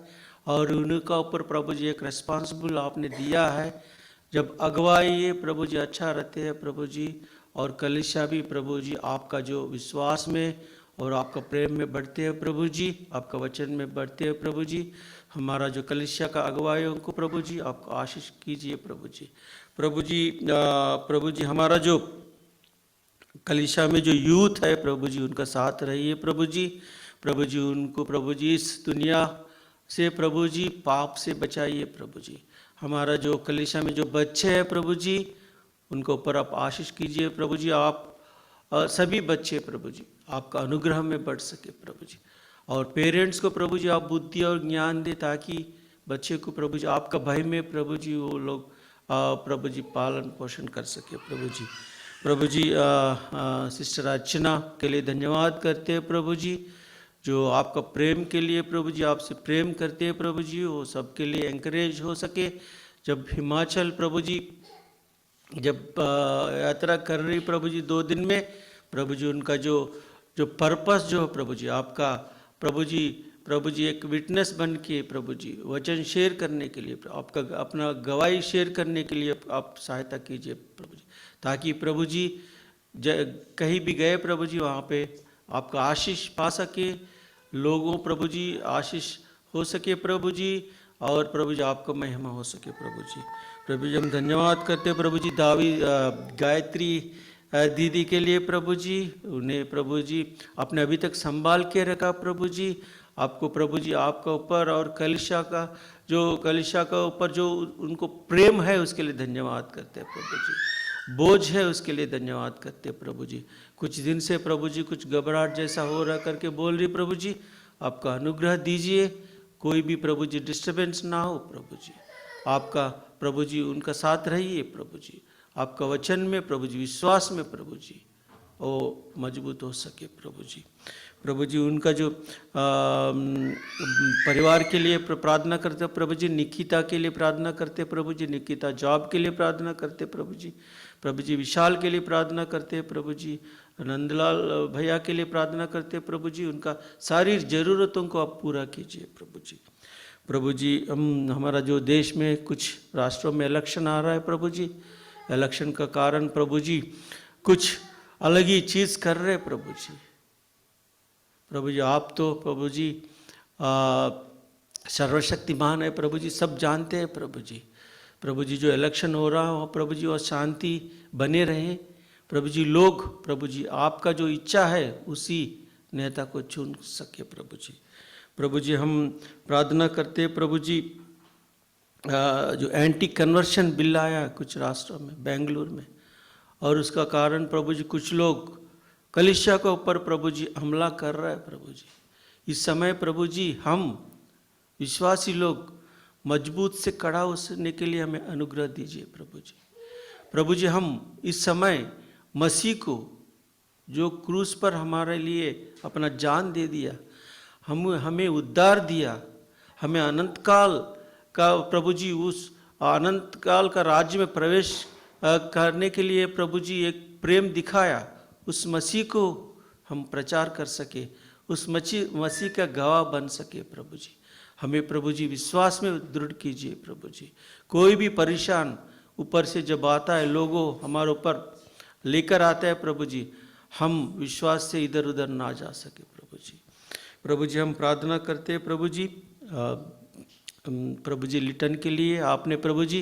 [SPEAKER 5] और उनका ऊपर प्रभु जी एक रिस्पॉन्सिबल आपने दिया है। जब अगुवाई ये प्रभु जी अच्छा रहते हैं प्रभु जी, और कलिशा भी प्रभु जी आपका जो विश्वास में और आपका प्रेम में बढ़ते हैं प्रभु जी, आपका वचन में बढ़ते हैं प्रभु जी। हमारा जो कलिशा का अगुवाइयों को प्रभु जी आपको आशीष कीजिए प्रभु जी। प्रभु जी हमारा जो कलिशा में जो यूथ है प्रभु जी उनका साथ रहिए प्रभु जी। प्रभु जी उनको प्रभु जी इस दुनिया से प्रभु जी पाप से बचाइए प्रभु जी। हमारा जो कलिशा में जो बच्चे हैं प्रभु जी उनको ऊपर आप आशीष कीजिए प्रभु जी। आप सभी बच्चे प्रभु जी आपका अनुग्रह में बढ़ सके प्रभु जी, और पेरेंट्स को प्रभु जी आप बुद्धि और ज्ञान दे ताकि बच्चे को प्रभु जी आपका भय में प्रभु जी वो लोग प्रभु जी पालन पोषण कर सके प्रभु जी। प्रभु जी सिस्टर अर्चना के लिए धन्यवाद करते हैं प्रभु जी, जो आपका प्रेम के लिए प्रभु जी आपसे प्रेम करते हैं प्रभु जी, वो सबके लिए एंकरेज हो सके। जब हिमाचल प्रभु जी जब यात्रा कर रही प्रभु जी 2 दिन में, प्रभु जी उनका जो जो पर्पस जो प्रभु जी आपका प्रभु जी एक विटनेस बन के प्रभु जी वचन शेयर करने के लिए आपका अपना गवाही शेयर करने के लिए आप सहायता कीजिए प्रभु जी, ताकि प्रभु जी कहीं भी गए प्रभु जी वहाँ पे आपका आशीष पा सके, लोगों प्रभु जी आशीष हो सके प्रभु जी, और प्रभु जी आपका महिमा हो सके प्रभु जी। प्रभु जी हम धन्यवाद करते हैं प्रभु जी गायत्री दीदी के लिए प्रभु जी, उन्हें प्रभु जी आपने अभी तक संभाल के रखा प्रभु जी, आपको प्रभु जी आपका ऊपर और कलिशा का ऊपर जो उनको प्रेम है उसके लिए धन्यवाद करते हैं प्रभु जी, बोझ है उसके लिए धन्यवाद करते हैं प्रभु जी। कुछ दिन से प्रभु जी कुछ घबराहट जैसा हो रहा करके बोल रही प्रभु जी, आपका अनुग्रह दीजिए, कोई भी प्रभु जी डिस्टर्बेंस ना हो प्रभु जी, आपका प्रभु जी उनका साथ रहिए प्रभु जी, आपका वचन में प्रभु जी विश्वास में प्रभु जी वो मजबूत हो सके प्रभु जी। प्रभु जी उनका जो परिवार के लिए प्रार्थना करते प्रभु जी, निकिता के लिए प्रार्थना करते प्रभु जी, निकिता जॉब के लिए प्रार्थना करते प्रभु जी विशाल के लिए प्रार्थना करते प्रभु जी, नंदलाल भैया के लिए प्रार्थना करते प्रभु जी, उनका सारी ज़रूरतों को आप पूरा कीजिए प्रभु जी। प्रभु जी हमारा जो देश में कुछ राष्ट्रों में इलेक्शन आ रहा है प्रभु जी, इलेक्शन का कारण प्रभु जी कुछ अलग ही चीज़ कर रहे प्रभु जी। प्रभु जी आप तो प्रभु जी सर्वशक्तिमान है प्रभु जी, सब जानते हैं प्रभु जी। प्रभु जी जो इलेक्शन हो रहा हो प्रभु जी और शांति बने रहे प्रभु जी, लोग प्रभु जी आपका जो इच्छा है उसी नेता को चुन सके प्रभु जी। प्रभु जी हम प्रार्थना करते प्रभु जी, जो एंटी कन्वर्शन बिल आया कुछ राष्ट्रों में, बेंगलुरु में, और उसका कारण प्रभु जी कुछ लोग कलीसिया के ऊपर प्रभु जी हमला कर रहा है प्रभु जी। इस समय प्रभु जी हम विश्वासी लोग मजबूत से खड़ा होने के लिए हमें अनुग्रह दीजिए प्रभु जी। प्रभु जी हम इस समय मसीह को जो क्रूस पर हमारे लिए अपना जान दे दिया, हमें उद्धार दिया, हमें अनंत काल का प्रभु जी उस अनंत काल का राज्य में प्रवेश करने के लिए प्रभु जी एक प्रेम दिखाया, उस मसीह को हम प्रचार कर सके, उस मसीह का गवाह बन सके प्रभु जी। हमें प्रभु जी विश्वास में दृढ़ कीजिए प्रभु जी। कोई भी परेशान ऊपर से जब आता है, लोगों हमारे ऊपर लेकर आता है प्रभु जी, हम विश्वास से इधर उधर ना जा सके प्रभु जी। प्रभु जी हम प्रार्थना करते हैं प्रभु जी लिटन के लिए आपने प्रभु जी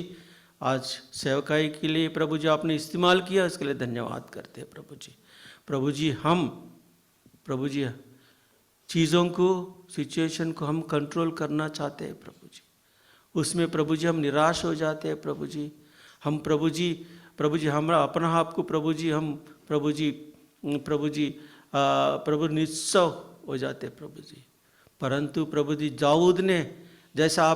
[SPEAKER 5] आज सेवकाई के लिए प्रभु जी आपने इस्तेमाल किया, उसके लिए धन्यवाद करते हैं प्रभु जी। प्रभु जी हम प्रभु जी चीज़ों को सिचुएशन को हम कंट्रोल करना चाहते हैं प्रभु जी, उसमें प्रभु जी हम निराश हो जाते हैं प्रभु जी। हम प्रभु जी हमारा अपना आप को प्रभु जी हम प्रभु निस्सव हो जाते प्रभु जी। परंतु प्रभु जी दाऊद ने जैसा